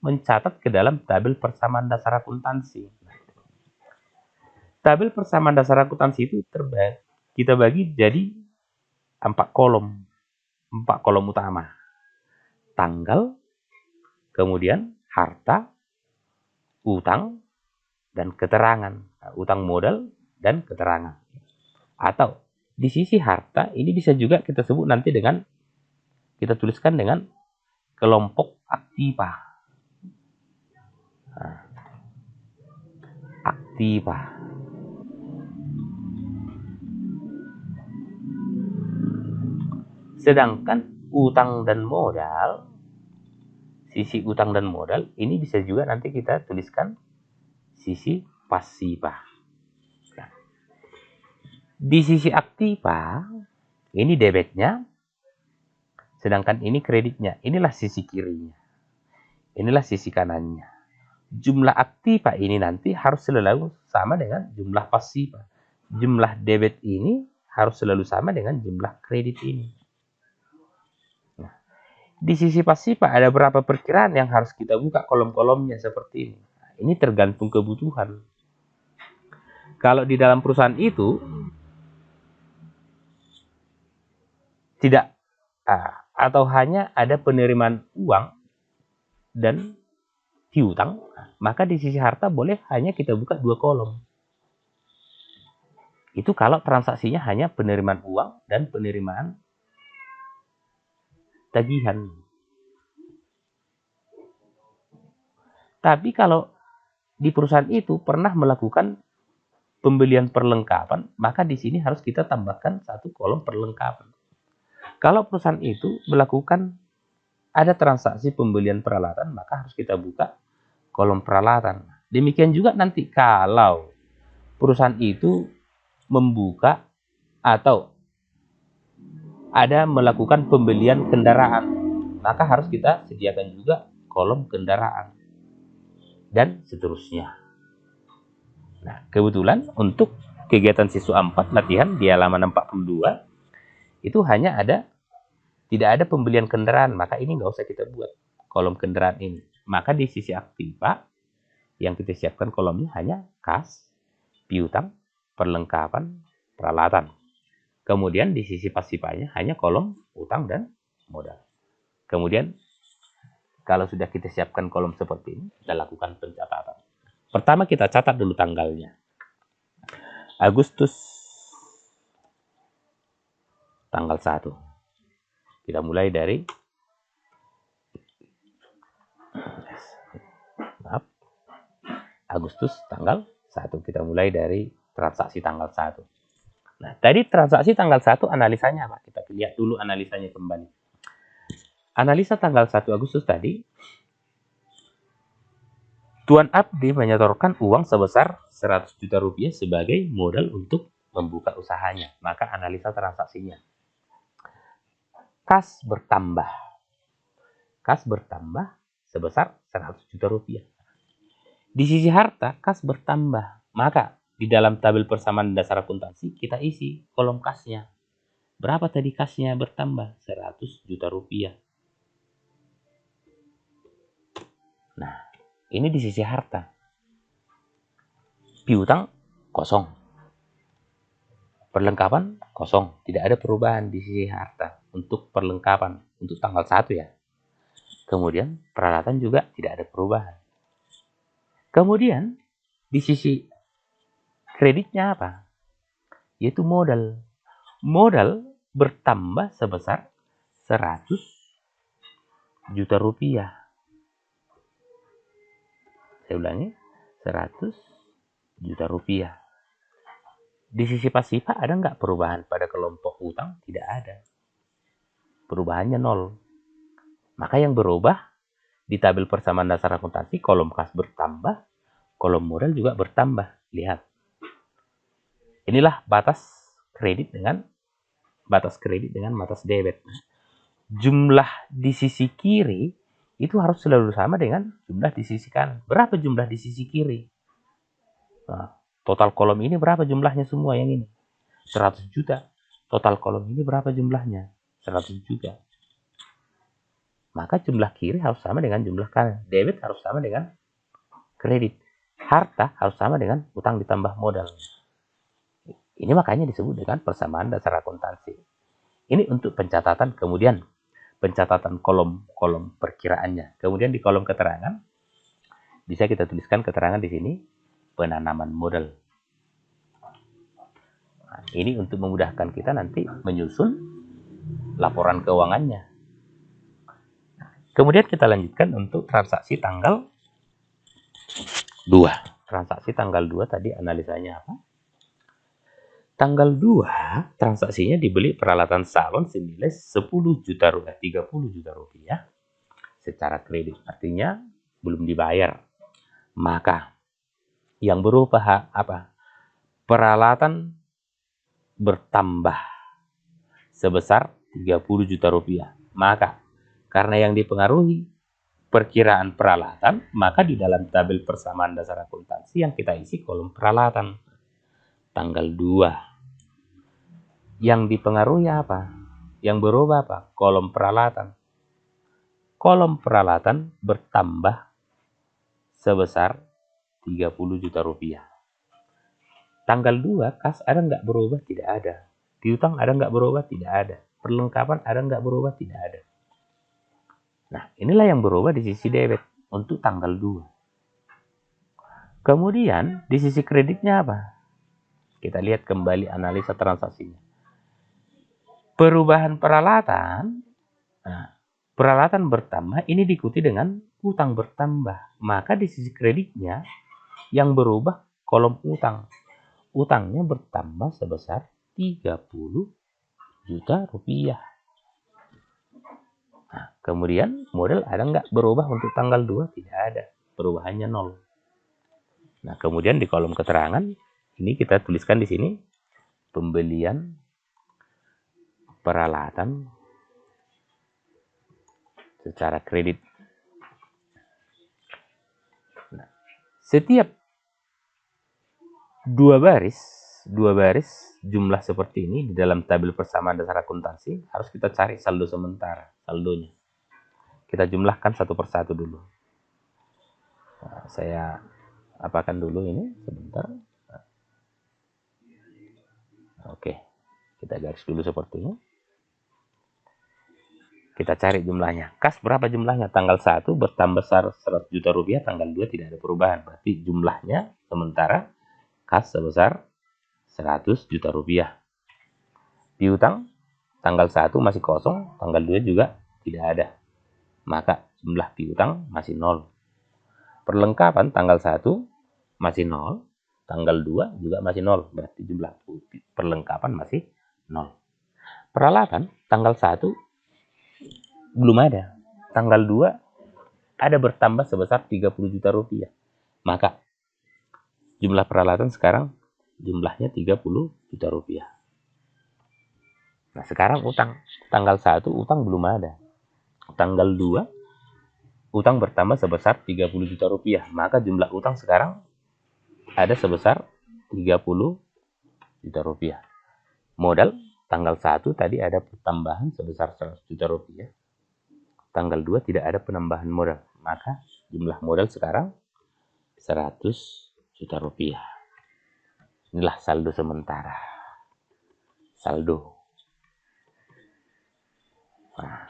mencatat ke dalam tabel persamaan dasar akuntansi. Tabel persamaan dasar akuntansi itu kita bagi jadi 4 kolom. 4 kolom utama. Tanggal, kemudian harta, utang, dan keterangan. Utang modal dan keterangan. Atau di sisi harta ini bisa juga kita sebut nanti dengan, kita tuliskan dengan kelompok aktiva. Aktiva. Sedangkan utang dan modal, sisi utang dan modal ini bisa juga nanti kita tuliskan sisi pasiva. Nah, di sisi aktiva ini debitnya, sedangkan ini kreditnya. Inilah sisi kirinya, inilah sisi kanannya. Jumlah aktiva ini nanti harus selalu sama dengan jumlah pasiva. Jumlah debit ini harus selalu sama dengan jumlah kredit ini. Nah, di sisi pasiva ada berapa perkiraan yang harus kita buka kolom-kolomnya seperti ini. Nah, ini tergantung kebutuhan. Kalau di dalam perusahaan itu tidak atau hanya ada penerimaan uang dan piutang, maka di sisi harta boleh hanya kita buka 2 kolom. Itu kalau transaksinya hanya penerimaan uang dan penerimaan tagihan. Tapi kalau di perusahaan itu pernah melakukan pembelian perlengkapan, maka di sini harus kita tambahkan 1 kolom perlengkapan. Kalau perusahaan itu melakukan ada transaksi pembelian peralatan, maka harus kita buka kolom peralatan. Demikian juga nanti kalau perusahaan itu membuka atau ada melakukan pembelian kendaraan, maka harus kita sediakan juga kolom kendaraan dan seterusnya. Nah, Kebetulan untuk kegiatan siswa 4 latihan di halaman 42 itu hanya tidak ada pembelian kendaraan, maka ini nggak usah kita buat kolom kendaraan ini. Maka di sisi aktiva yang kita siapkan kolomnya hanya kas, piutang, perlengkapan, peralatan. Kemudian di sisi pasifanya hanya kolom utang dan modal. Kemudian kalau sudah kita siapkan kolom seperti ini, kita lakukan pencatatan. Pertama kita catat dulu tanggalnya. Agustus tanggal 1. Kita mulai dari Agustus tanggal 1. Kita mulai dari transaksi tanggal 1. Nah, tadi transaksi tanggal 1 analisanya apa? Kita lihat dulu analisanya kembali. Analisa tanggal 1 Agustus tadi, Tuan Abdi menyetorkan uang sebesar 100 juta rupiah sebagai modal untuk membuka usahanya. Maka analisa transaksinya. Kas bertambah. Kas bertambah sebesar 100 juta rupiah. Di sisi harta, kas bertambah. Maka di dalam tabel persamaan dasar akuntansi, kita isi kolom kasnya. Berapa tadi kasnya bertambah? 100 juta rupiah. Nah, ini di sisi harta. Piutang kosong. Perlengkapan kosong. Tidak ada perubahan di sisi harta. Untuk perlengkapan. Untuk tanggal 1 ya. Kemudian peralatan juga tidak ada perubahan. Kemudian di sisi kreditnya apa? Yaitu modal. Modal bertambah sebesar 100 juta rupiah. Saya ulangi, 100 juta rupiah. Di sisi pasifa ada nggak perubahan pada kelompok utang? Tidak ada. Perubahannya 0. Maka yang berubah di tabel persamaan dasar akuntansi, kolom kas bertambah, kolom modal juga bertambah. Lihat. Inilah batas kredit dengan batas debit. Jumlah di sisi kiri itu harus selalu sama dengan jumlah di sisi kanan. Berapa jumlah di sisi kiri? Nah, total kolom ini berapa jumlahnya semua yang ini? 100 juta. Total kolom ini berapa jumlahnya? 100 juta. Maka jumlah kiri harus sama dengan jumlah kanan. Debit harus sama dengan kredit. Harta harus sama dengan utang ditambah modal. Ini makanya disebut dengan persamaan dasar akuntansi. Ini untuk pencatatan, kemudian pencatatan kolom perkiraannya. Kemudian di kolom keterangan bisa kita tuliskan keterangan di sini penanaman modal. Nah, ini untuk memudahkan kita nanti menyusun laporan keuangannya. Kemudian kita lanjutkan untuk transaksi tanggal 2. Transaksi tanggal 2 tadi analisanya apa? Tanggal 2 transaksinya dibeli peralatan salon senilai 10 juta rupiah, 30 juta rupiah secara kredit. Artinya belum dibayar. Maka yang berubah apa? Peralatan bertambah sebesar 30 juta rupiah. Maka karena yang dipengaruhi perkiraan peralatan, maka di dalam tabel persamaan dasar akuntansi yang kita isi kolom peralatan. Tanggal 2. Yang dipengaruhi apa? Yang berubah apa? Kolom peralatan. Kolom peralatan bertambah sebesar 30 juta rupiah. Tanggal 2, kas ada nggak berubah? Tidak ada. Piutang ada nggak berubah? Tidak ada. Perlengkapan ada nggak berubah? Tidak ada. Nah, inilah yang berubah di sisi debit untuk tanggal 2. Kemudian di sisi kreditnya apa? Kita lihat kembali analisa transaksinya. Perubahan peralatan, nah, peralatan bertambah ini diikuti dengan utang bertambah. Maka di sisi kreditnya yang berubah kolom utang. Utangnya bertambah sebesar 30 juta rupiah. Nah, kemudian modal ada nggak berubah untuk tanggal 2? Tidak ada. Perubahannya 0. Nah, kemudian di kolom keterangan ini kita tuliskan di sini pembelian peralatan secara kredit. Nah, setiap dua baris jumlah seperti ini di dalam tabel persamaan dasar akuntansi harus kita cari saldo sementara, saldonya. Kita jumlahkan satu persatu dulu. Nah, saya apakan dulu ini sebentar. Oke, kita garis dulu seperti ini. Kita cari jumlahnya. Kas berapa jumlahnya? Tanggal 1 bertambah 100 juta rupiah, tanggal 2 tidak ada perubahan. Berarti jumlahnya sementara kas sebesar 100 juta rupiah. Piutang tanggal 1 masih kosong, tanggal 2 juga tidak ada. Maka jumlah piutang masih 0. Perlengkapan tanggal 1 masih 0, tanggal 2 juga masih 0. Berarti jumlah perlengkapan masih 0. Peralatan tanggal 1 belum ada. Tanggal 2 ada bertambah sebesar 30 juta rupiah. Maka jumlah peralatan sekarang jumlahnya 30 juta rupiah. Nah, sekarang utang. Tanggal 1 utang belum ada. Tanggal 2 utang bertambah sebesar 30 juta rupiah. Maka jumlah utang sekarang ada sebesar 30 juta rupiah. Modal tanggal 1 tadi ada pertambahan sebesar 100 juta rupiah. Tanggal 2 tidak ada penambahan modal. Maka jumlah modal sekarang 100 juta rupiah. Inilah saldo sementara. Saldo. Nah,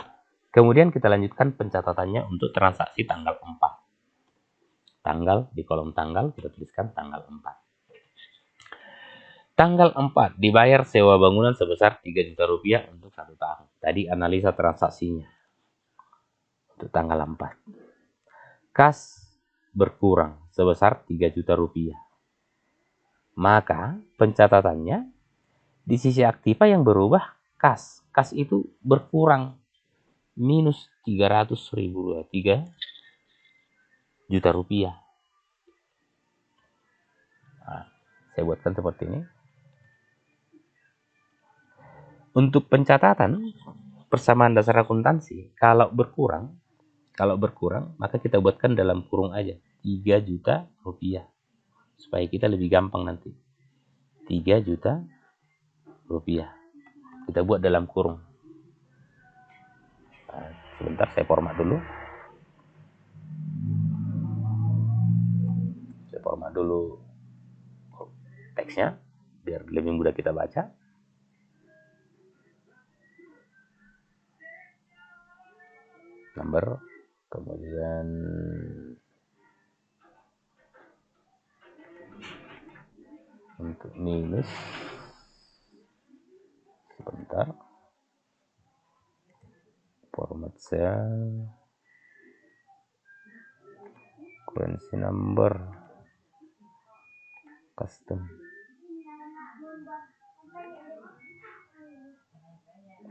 kemudian kita lanjutkan pencatatannya untuk transaksi tanggal 4. Tanggal, di kolom tanggal kita tuliskan tanggal 4. Tanggal 4 dibayar sewa bangunan sebesar 3 juta rupiah untuk 1 tahun. Tadi analisa transaksinya. Untuk tanggal 4. Kas berkurang sebesar 3 juta rupiah. Maka pencatatannya di sisi aktiva yang berubah kas. Kas itu berkurang minus 300.000, 3 juta rupiah. Nah, saya buatkan seperti ini. Untuk pencatatan persamaan dasar akuntansi, kalau berkurang maka kita buatkan dalam kurung aja 3 juta rupiah supaya kita lebih gampang nanti. 3 juta rupiah kita buat dalam kurung. Nah, sebentar saya format dulu. Saya format dulu teksnya biar lebih mudah kita baca. Number, kemudian untuk minus, sebentar, format cell, currency number, custom.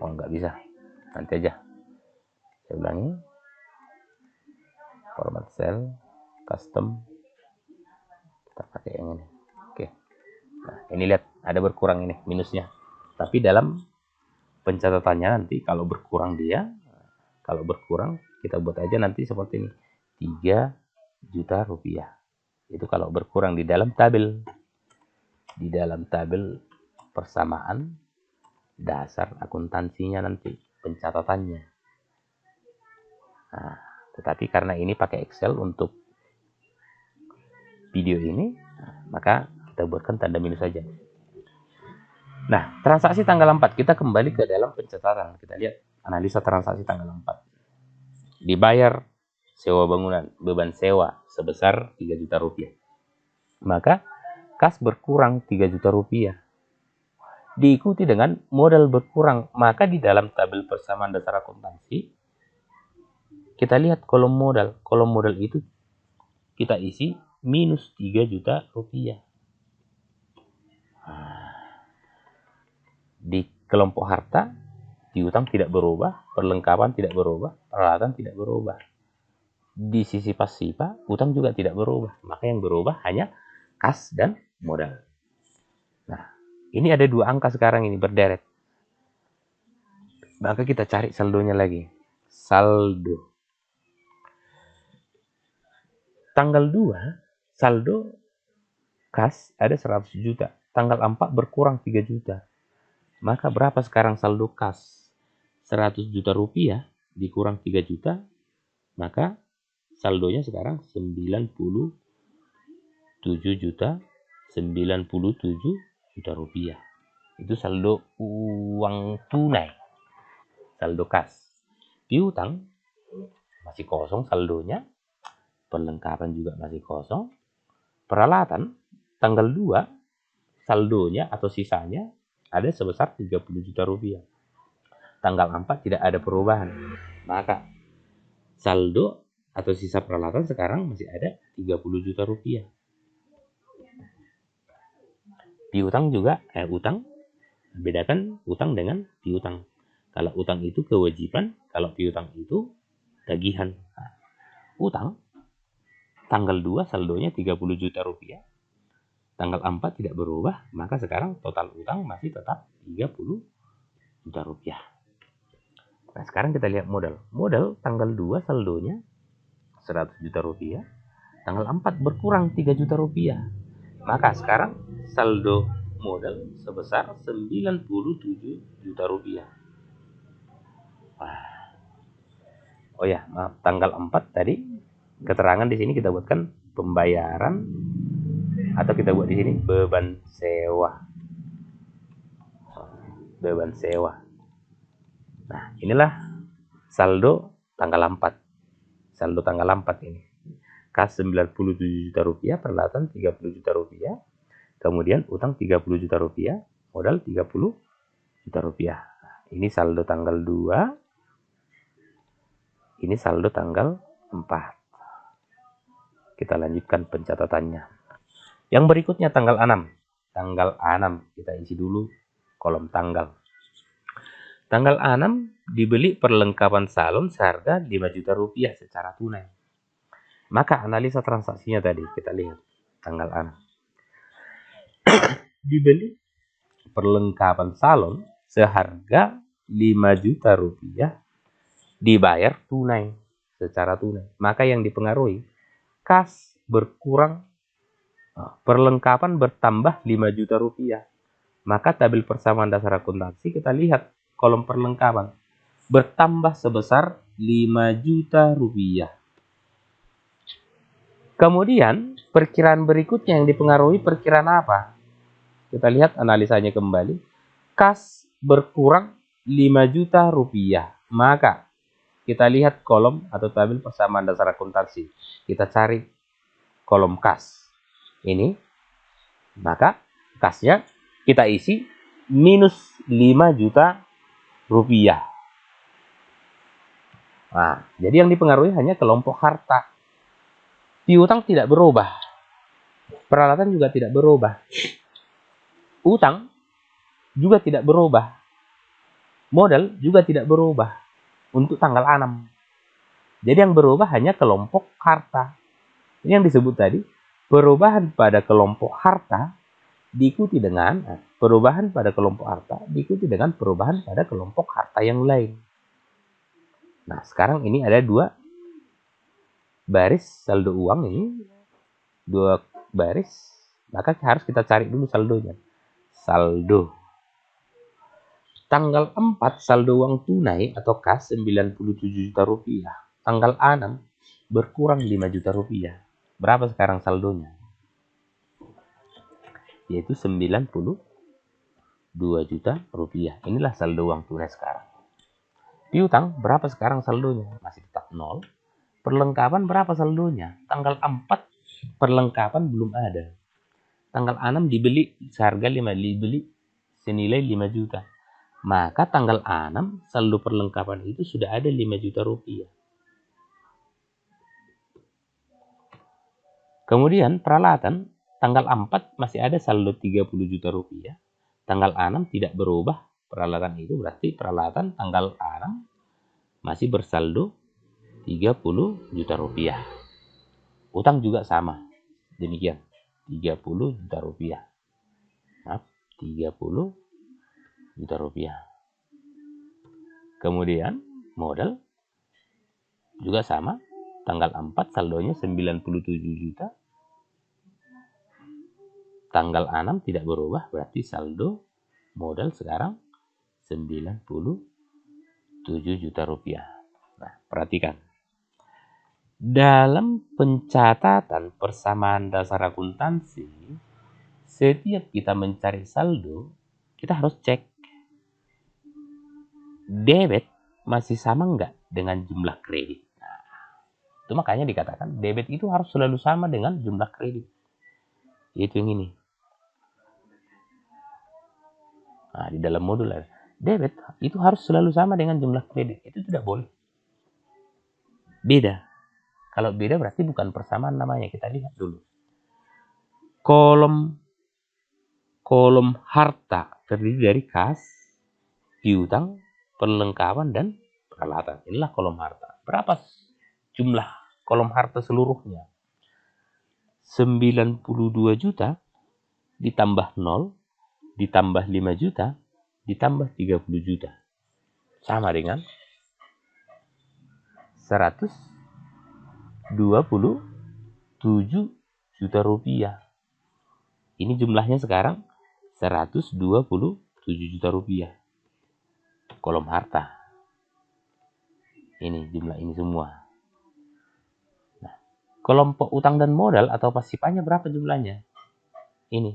Oh, nggak bisa, nanti aja. Saya ulangi, format cell, custom, kita pakai yang ini. Oke, nah ini lihat ada berkurang ini minusnya, tapi dalam pencatatannya nanti kalau berkurang kita buat aja nanti seperti ini 3 juta rupiah. Itu kalau berkurang di dalam tabel persamaan dasar akuntansinya nanti pencatatannya. Nah, tetapi karena ini pakai Excel untuk video ini, maka kita buatkan tanda minus saja. Nah, transaksi tanggal 4 kita kembali ke dalam pencatatan. Kita lihat analisa transaksi tanggal 4. Dibayar sewa bangunan, beban sewa sebesar 3 juta rupiah. Maka kas berkurang 3 juta rupiah. Diikuti dengan modal berkurang. Maka di dalam tabel persamaan dasar akuntansi, kita lihat kolom modal. Kolom modal itu kita isi minus 3 juta rupiah. Di kelompok harta, piutang tidak berubah, perlengkapan tidak berubah, peralatan tidak berubah. Di sisi pasifa, utang juga tidak berubah. Maka yang berubah hanya kas dan modal. Nah, ini ada 2 angka sekarang ini berderet. Maka kita cari saldonya lagi. Saldo. Tanggal 2, saldo Kas ada 100 juta. Tanggal 4 berkurang 3 juta. Maka berapa sekarang saldo kas? 100 juta rupiah dikurang 3 juta. Maka saldonya sekarang 97 juta 97 juta rupiah. Itu saldo uang tunai. Saldo kas. Piutang masih kosong saldonya. Perlengkapan juga masih kosong. Peralatan tanggal 2 saldonya atau sisanya ada sebesar 30 juta rupiah. Tanggal 4 tidak ada perubahan. Maka saldo atau sisa peralatan sekarang masih ada 30 juta rupiah. Piutang juga, utang, bedakan utang dengan piutang. Kalau utang itu kewajiban, kalau piutang itu tagihan. Nah, utang, tanggal 2 saldonya 30 juta rupiah. Tanggal 4 tidak berubah, maka sekarang total utang masih tetap 30 juta rupiah. Nah, sekarang kita lihat modal. Modal tanggal 2 saldonya 100 juta rupiah. Tanggal 4 berkurang 3 juta rupiah. Maka sekarang saldo modal sebesar 97 juta rupiah. Oh ya, maaf, tanggal 4 tadi keterangan di sini kita buatkan pembayaran atau kita buat di sini beban sewa. Beban sewa. Nah, inilah saldo tanggal 4. Saldo tanggal 4 ini. Kas 97 juta rupiah, peralatan 30 juta rupiah, kemudian utang 30 juta rupiah, modal 30 juta rupiah. Ini saldo tanggal 2, ini saldo tanggal 4. Kita lanjutkan pencatatannya. Yang berikutnya tanggal 6. Tanggal 6 kita isi dulu kolom tanggal. Tanggal 6 dibeli perlengkapan salon seharga 5 juta rupiah secara tunai. Maka analisa transaksinya tadi kita lihat tanggal 6. Dibeli perlengkapan salon seharga 5 juta rupiah dibayar tunai secara tunai. Maka yang dipengaruhi kas berkurang, perlengkapan bertambah 5 juta rupiah. Maka tabel persamaan dasar akuntansi kita lihat kolom perlengkapan bertambah sebesar 5 juta rupiah. Kemudian perkiraan berikutnya yang dipengaruhi perkiraan apa? Kita lihat analisanya kembali. Kas berkurang 5 juta rupiah. Maka kita lihat kolom atau tabel persamaan dasar akuntansi. Kita cari kolom kas. Ini. Maka kasnya kita isi minus 5 juta rupiah. Nah, jadi yang dipengaruhi hanya kelompok harta. Piutang tidak berubah. Peralatan juga tidak berubah. Utang juga tidak berubah. Modal juga tidak berubah untuk tanggal 6. Jadi yang berubah hanya kelompok harta. Ini yang disebut tadi, perubahan pada kelompok harta diikuti dengan perubahan pada kelompok harta diikuti dengan perubahan pada kelompok harta yang lain. Nah, sekarang ini ada 2 baris saldo uang ini, 2 baris, maka harus kita cari dulu saldonya. Saldo tanggal 4 saldo uang tunai atau kas 97 juta rupiah. Tanggal 6 berkurang 5 juta rupiah. Berapa sekarang saldonya? Yaitu 92 juta rupiah. Inilah saldo uang tunai sekarang. Piutang berapa sekarang saldonya? Masih tetap 0. Perlengkapan berapa saldonya? Tanggal 4 perlengkapan belum ada. Tanggal 6 dibeli seharga 5, dibeli senilai 5 juta. Maka tanggal 6 saldo perlengkapan itu sudah ada 5 juta rupiah. Kemudian peralatan tanggal 4 masih ada saldo 30 juta rupiah. Tanggal 6 tidak berubah peralatan itu, berarti peralatan tanggal 6 masih bersaldo 30 juta rupiah. Utang juga sama. Demikian. 30 juta rupiah. Maaf, 30 juta rupiah. Kemudian modal juga sama. Tanggal 4 saldonya 97 juta. tanggal 6 tidak berubah, berarti saldo modal sekarang 97 juta rupiah. Nah, perhatikan. Dalam pencatatan persamaan dasar akuntansi, setiap kita mencari saldo, kita harus cek debit masih sama nggak dengan jumlah kredit. Nah, itu makanya dikatakan debit itu harus selalu sama dengan jumlah kredit. Itu yang ini. Nah, di dalam modul debit itu harus selalu sama dengan jumlah kredit. Itu tidak boleh. Beda. Kalau beda berarti bukan persamaan namanya. Kita lihat dulu. Kolom harta terdiri dari kas, piutang, perlengkapan, dan peralatan. Inilah kolom harta. Berapa jumlah kolom harta seluruhnya? 92 juta ditambah 0, ditambah 5 juta, ditambah 30 juta. Sama dengan 127 juta rupiah. Ini jumlahnya sekarang 127 juta rupiah. Kolom harta. Ini jumlah ini semua. Nah, kelompok utang dan modal atau pasifannya berapa jumlahnya? Ini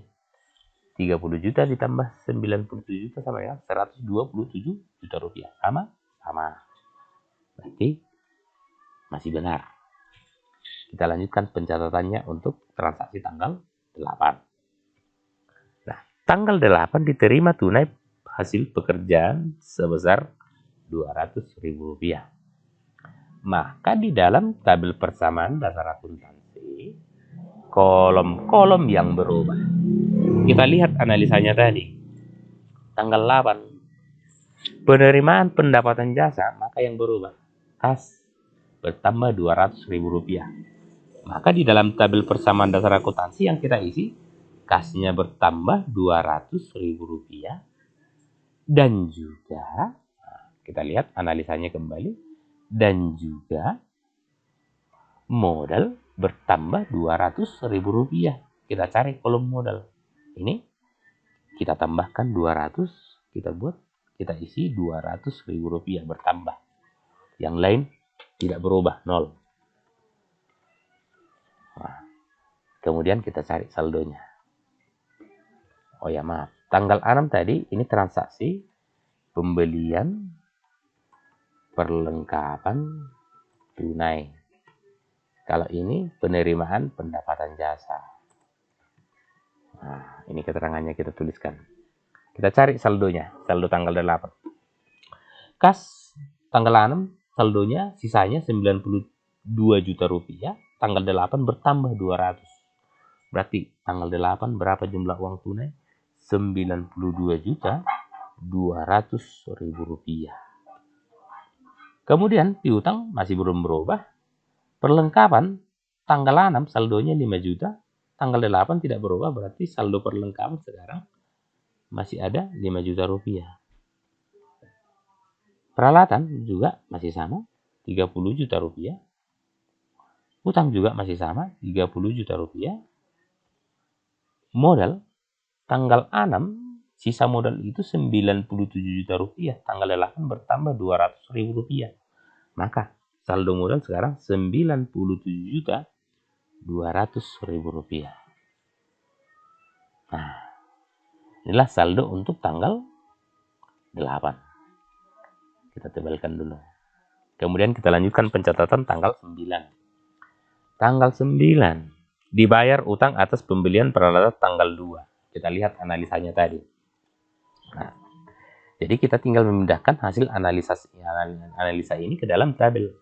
30 juta ditambah 97 juta sama dengan 127 juta rupiah. Sama? Sama. Berarti masih benar. Kita lanjutkan pencatatannya untuk transaksi tanggal 8. Nah, tanggal 8 diterima tunai hasil pekerjaan sebesar Rp200.000. Maka di dalam tabel persamaan dasar akuntansi, kolom-kolom yang berubah. Kita lihat analisanya tadi. Tanggal 8. Penerimaan pendapatan jasa, maka yang berubah. Kas bertambah Rp200.000. Maka di dalam tabel persamaan dasar akuntansi yang kita isi, kasnya bertambah Rp200.000. Dan juga, kita lihat analisanya kembali, dan juga modal bertambah Rp200.000. Kita cari kolom modal. Ini kita tambahkan 200, kita isi Rp200.000 bertambah. Yang lain tidak berubah, 0. Nah, kemudian kita cari saldonya. Oh ya, maaf. Tanggal 6 tadi ini transaksi pembelian perlengkapan tunai. Kalau ini penerimaan pendapatan jasa. Nah, ini keterangannya kita tuliskan. Kita cari saldonya, saldo tanggal 8. Kas tanggal 6, saldonya sisanya 92 juta rupiah. Tanggal 8 bertambah 200. Berarti tanggal 8 berapa jumlah uang tunai? 92 juta 200.000 rupiah. Kemudian piutang masih belum berubah. Perlengkapan tanggal 6 saldonya 5 juta. Tanggal 8 tidak berubah, berarti saldo perlengkapan sekarang masih ada 5 juta rupiah. Peralatan juga masih sama, 30 juta rupiah. Utang juga masih sama, 30 juta rupiah. Modal, tanggal 6, sisa modal itu 97 juta rupiah. Tanggal 8 bertambah 200.000 rupiah. Maka saldo modal sekarang 97 juta 200.000 rupiah. Nah, inilah saldo untuk tanggal 8. Kita tebalkan dulu. Kemudian kita lanjutkan pencatatan tanggal 9. Tanggal 9 dibayar utang atas pembelian peralatan tanggal 2. Kita lihat analisanya tadi. Nah, jadi kita tinggal memindahkan hasil analisa ini ke dalam tabel.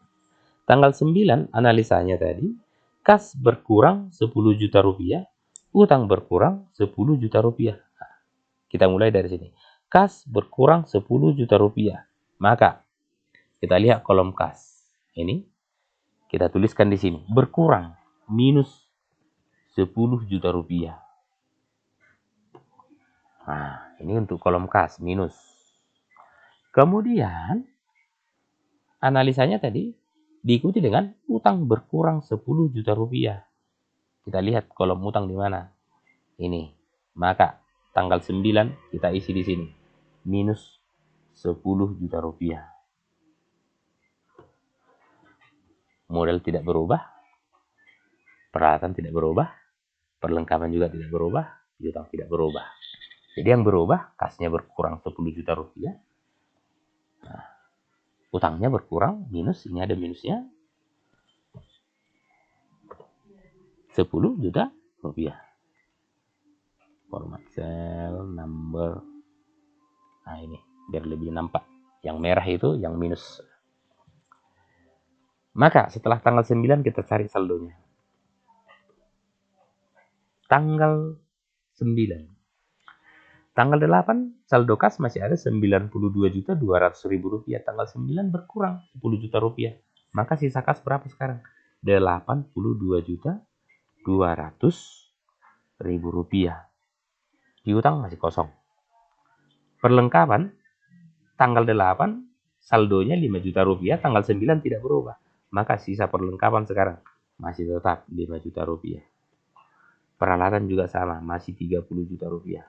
Tanggal 9 analisanya tadi, kas berkurang 10 juta rupiah, utang berkurang 10 juta rupiah. Nah, kita mulai dari sini. Kas berkurang 10 juta rupiah. Maka kita lihat kolom kas. Ini kita tuliskan di sini. Berkurang minus 10 juta rupiah. Nah, ini untuk kolom kas minus. Kemudian analisanya tadi diikuti dengan utang berkurang 10 juta rupiah. Kita lihat kolom utang di mana? Ini. Maka tanggal 9 kita isi di sini. Minus 10 juta rupiah. Modal tidak berubah. Peralatan tidak berubah. Perlengkapan juga tidak berubah. Piutang tidak berubah. Jadi yang berubah, kasnya berkurang 10 juta rupiah. Nah, utangnya berkurang, minus, ini ada minusnya. 10 juta rupiah. Format cell, number. Nah ini, biar lebih nampak. Yang merah itu yang minus. Maka setelah tanggal 9 kita cari saldonya. Tanggal 9. Tanggal 8 saldo kas masih ada 92.200.000 rupiah. Tanggal 9 berkurang 10 juta rupiah. Maka sisa kas berapa sekarang? 82.200.000 rupiah. Piutang masih kosong. Perlengkapan tanggal 8 saldonya 5 juta rupiah. Tanggal 9 tidak berubah. Maka sisa perlengkapan sekarang masih tetap 5 juta rupiah. Peralatan juga sama, masih 30 juta rupiah.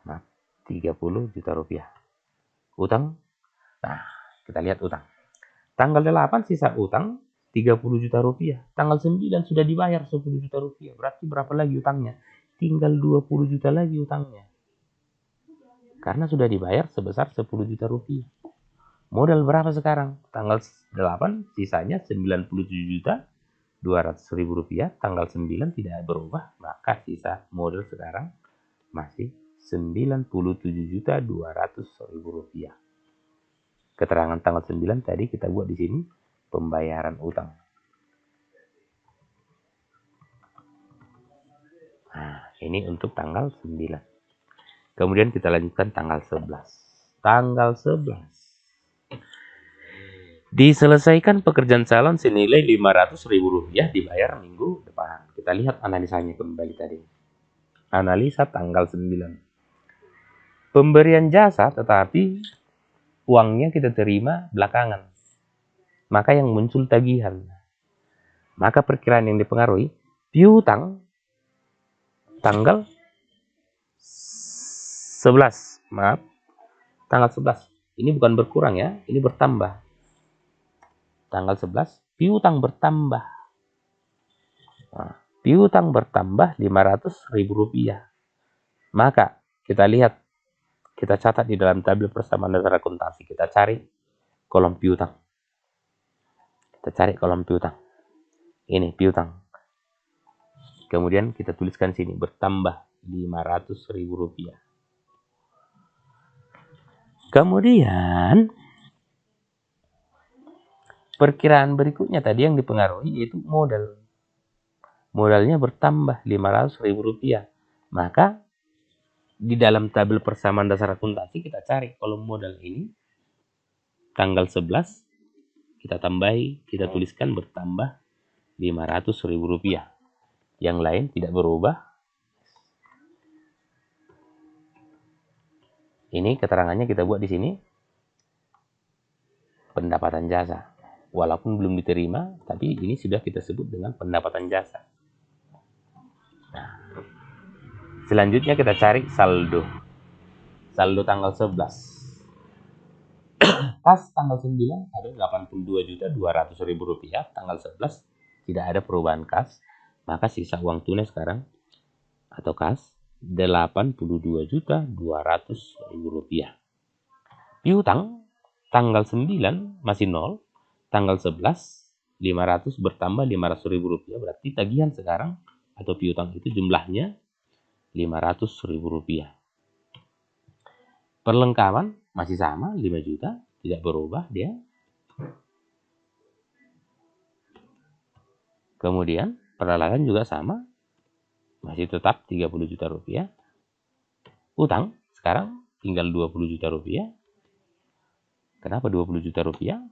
Nah, 30 juta rupiah. Utang, nah kita lihat utang. Tanggal 8 sisa utang 30 juta rupiah. Tanggal 9 sudah dibayar 10 juta rupiah. Berarti berapa lagi utangnya? Tinggal 20 juta lagi utangnya. Karena sudah dibayar sebesar 10 juta rupiah. Modal berapa sekarang? Tanggal 8 sisanya 97.200.000 rupiah. Tanggal 9 tidak berubah. Maka sisa modal sekarang masih 97.200.000 rupiah. Keterangan tanggal 9 tadi kita buat di sini pembayaran utang. Nah, ini untuk tanggal 9. Kemudian kita lanjutkan tanggal 11. Tanggal 11. Diselesaikan pekerjaan salon senilai 500.000 rupiah dibayar minggu depan. Kita lihat analisanya kembali tadi. Analisa tanggal 9. Pemberian jasa tetapi uangnya kita terima belakangan. Maka yang muncul tagihan. Maka perkiraan yang dipengaruhi piutang tanggal 11. Maaf. Tanggal 11. Ini bukan berkurang ya, ini bertambah. Tanggal 11 piutang bertambah. Nah, piutang bertambah 500.000 rupiah. Maka kita lihat, kita catat di dalam tabel persamaan dasar akuntansi. Kita cari kolom piutang. Kita cari kolom piutang. Ini piutang. Kemudian kita tuliskan sini bertambah 500.000 rupiah. Kemudian perkiraan berikutnya tadi yang dipengaruhi yaitu modal. Modalnya bertambah 500.000 rupiah. Maka di dalam tabel persamaan dasar akuntansi kita cari kolom modal ini. Tanggal 11 kita tambahi, kita tuliskan bertambah 500.000 rupiah. Yang lain tidak berubah. Ini keterangannya kita buat di sini. Pendapatan jasa. Walaupun belum diterima, tapi ini sudah kita sebut dengan pendapatan jasa. Nah, selanjutnya kita cari saldo. Saldo tanggal 11. Pas tanggal 9 ada 82.200.000 rupiah. Tanggal 11 tidak ada perubahan kas. Maka sisa uang tunai sekarang atau kas 82.200.000 rupiah. Piutang tanggal 9 masih 0. Tanggal 11 500 bertambah 500.000 rupiah. Berarti tagihan sekarang atau piutang itu jumlahnya 500.000 rupiah. Perlengkapan masih sama 5 juta, tidak berubah dia. Kemudian peralatan juga sama, masih tetap 30 juta rupiah. Utang sekarang tinggal 20 juta rupiah. Kenapa 20 juta rupiah?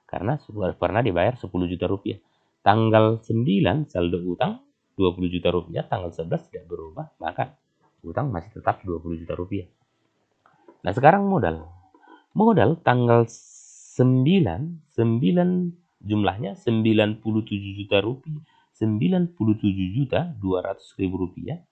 Karena pernah dibayar 10 juta rupiah. Tanggal 9 saldo utang 20 juta rupiah, tanggal 11 tidak berubah, maka utang masih tetap 20 juta rupiah. Nah sekarang modal. Modal tanggal 9 jumlahnya 97 juta rupiah. 97.200.000 rupiah.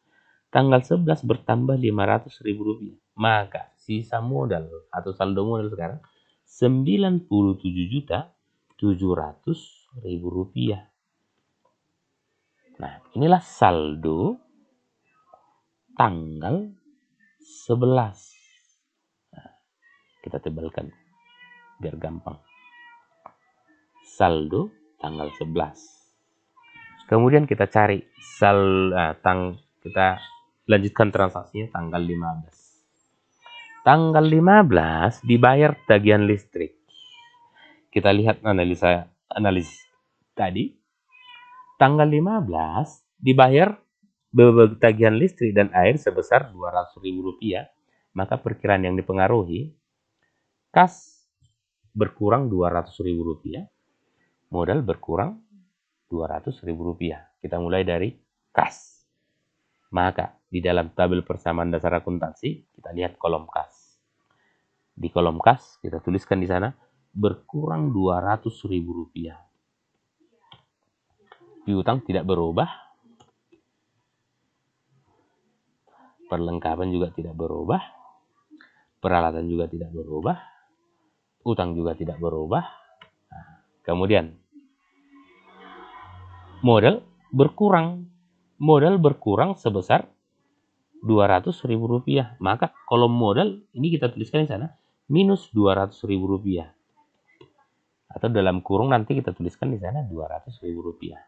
tanggal 11 bertambah 500.000 rupiah. Maka sisa modal atau saldo modal sekarang 97.700.000 rupiah. Nah, inilah saldo tanggal 11. Nah, kita tebalkan biar gampang. Saldo tanggal 11. Kemudian kita cari kita lanjutkan transaksinya tanggal 15. Tanggal 15 dibayar tagihan listrik. Kita lihat analis tadi. Tanggal 15 dibayar tagihan listrik dan air sebesar 200.000 rupiah. Maka perkiraan yang dipengaruhi, kas berkurang 200.000 rupiah, modal berkurang 200.000 rupiah. Kita mulai dari kas. Maka di dalam tabel persamaan dasar akuntansi kita lihat kolom kas. Di kolom kas kita tuliskan di sana berkurang 200.000 rupiah. Piutang tidak berubah. Perlengkapan juga tidak berubah. Peralatan juga tidak berubah. Utang juga tidak berubah. Nah, kemudian modal berkurang. Modal berkurang sebesar 200.000 rupiah. Maka kolom modal ini kita tuliskan di sana minus 200.000 rupiah. Atau dalam kurung nanti kita tuliskan di sana 200.000 rupiah.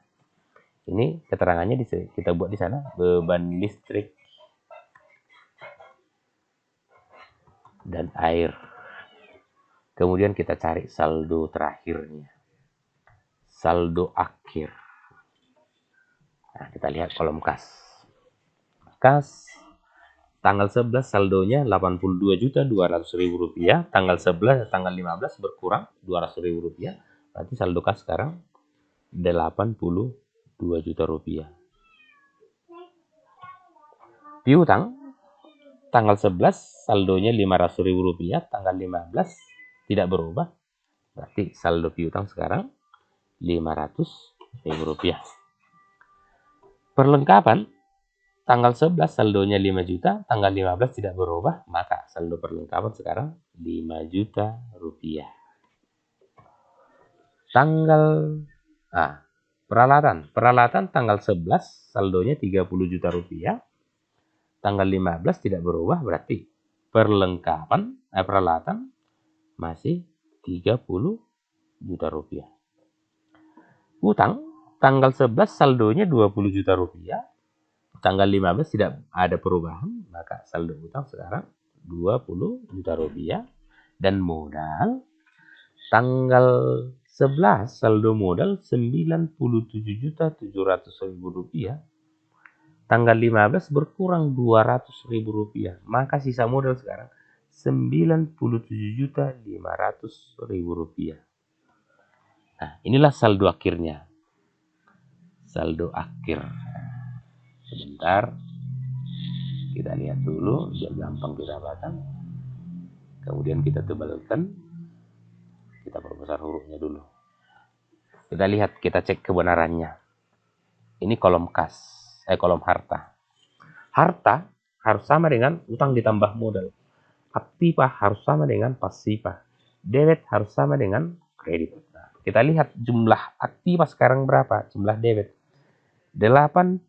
Ini keterangannya kita buat di sana beban listrik dan air. Kemudian kita cari saldo terakhirnya. Saldo akhir. Nah, kita lihat kolom kas. Kas tanggal 11 saldonya 82.200.000 rupiah. Tanggal 11 tanggal 15 berkurang 200.000 rupiah. Berarti saldo kas sekarang 82 juta rupiah. Piutang tanggal 11 saldonya 500.000 rupiah. Tanggal 15 tidak berubah. Berarti saldo piutang sekarang 500.000 rupiah. Perlengkapan tanggal 11 saldonya 5 juta, tanggal 15 tidak berubah, maka saldo perlengkapan sekarang 5 juta rupiah. Peralatan tanggal 11 saldonya 30 juta rupiah, tanggal 15 tidak berubah, berarti peralatan masih 30 juta rupiah. Utang tanggal 11 saldonya 20 juta rupiah, tanggal 15 tidak ada perubahan, maka saldo utang sekarang 20 juta rupiah. Dan modal tanggal 11 saldo modal 97.700.000 rupiah. Tanggal 15 berkurang 200.000 rupiah, maka sisa modal sekarang 97.500.000 rupiah. Nah, inilah saldo akhirnya. Saldo akhir. Sebentar, kita lihat dulu biar gampang kita dapatkan. Kemudian kita tebalkan, kita perbesar hurufnya dulu. Kita lihat, kita cek kebenarannya. Ini kolom kas, kolom harta. Harta harus sama dengan utang ditambah modal. Aktiva harus sama dengan pasiva. Debit harus sama dengan kredit. Nah, kita lihat jumlah aktiva sekarang berapa, jumlah debit. 82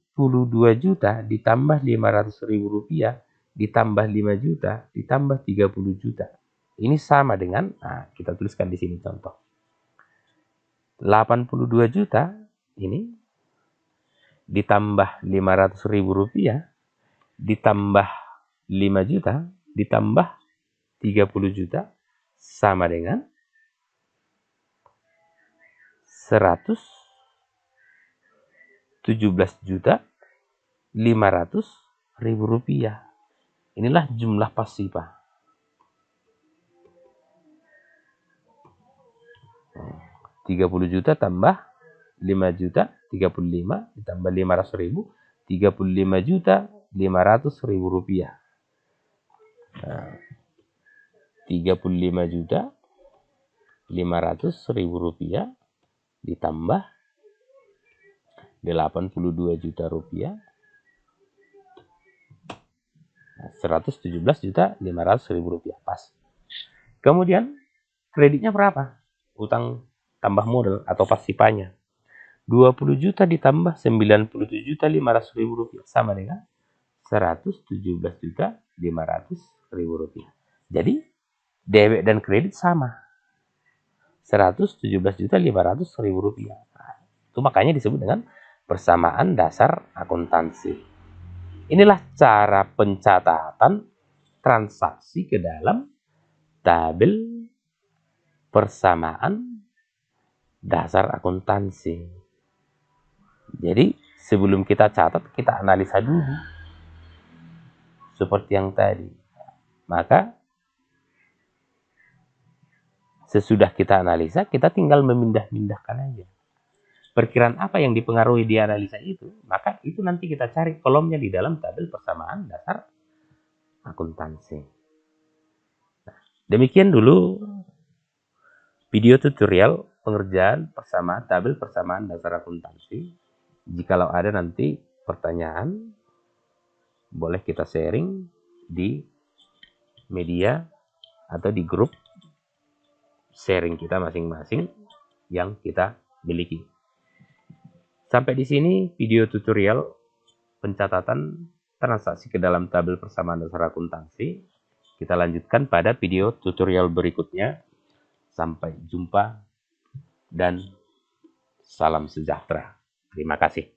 juta ditambah 500.000 rupiah ditambah 5 juta ditambah 30 juta. Ini sama dengan, nah, kita tuliskan di sini contoh. 82 juta ini ditambah 500.000 rupiah ditambah 5 juta ditambah 30 juta sama dengan 117.500.000 rupiah. Inilah jumlah pasiva. 30 juta tambah 5 juta, 35 ditambah 500.000, 35.500.000 rupiah. Nah, 35.500.000 rupiah ditambah 82 juta rupiah Rp117.500.000 pas. Kemudian kreditnya berapa? Utang tambah modal atau pasifanya 20 juta ditambah Rp97.500.000 sama dengan Rp117.500.000. Jadi debit dan kredit sama, Rp117.500.000. Nah, itu makanya disebut dengan persamaan dasar akuntansi. Inilah cara pencatatan transaksi ke dalam tabel persamaan dasar akuntansi. Jadi sebelum kita catat, kita analisa dulu seperti yang tadi. Maka sesudah kita analisa, kita tinggal memindah-mindahkan aja. Perkiraan apa yang dipengaruhi di analisa itu, maka itu nanti kita cari kolomnya di dalam tabel persamaan dasar akuntansi. Nah, demikian dulu video tutorial pengerjaan tabel persamaan dasar akuntansi. Jikalau ada nanti pertanyaan, boleh kita sharing di media atau di grup sharing kita masing-masing yang kita miliki. Sampai di sini video tutorial pencatatan transaksi ke dalam tabel persamaan dasar akuntansi. Kita lanjutkan pada video tutorial berikutnya. Sampai jumpa dan salam sejahtera. Terima kasih.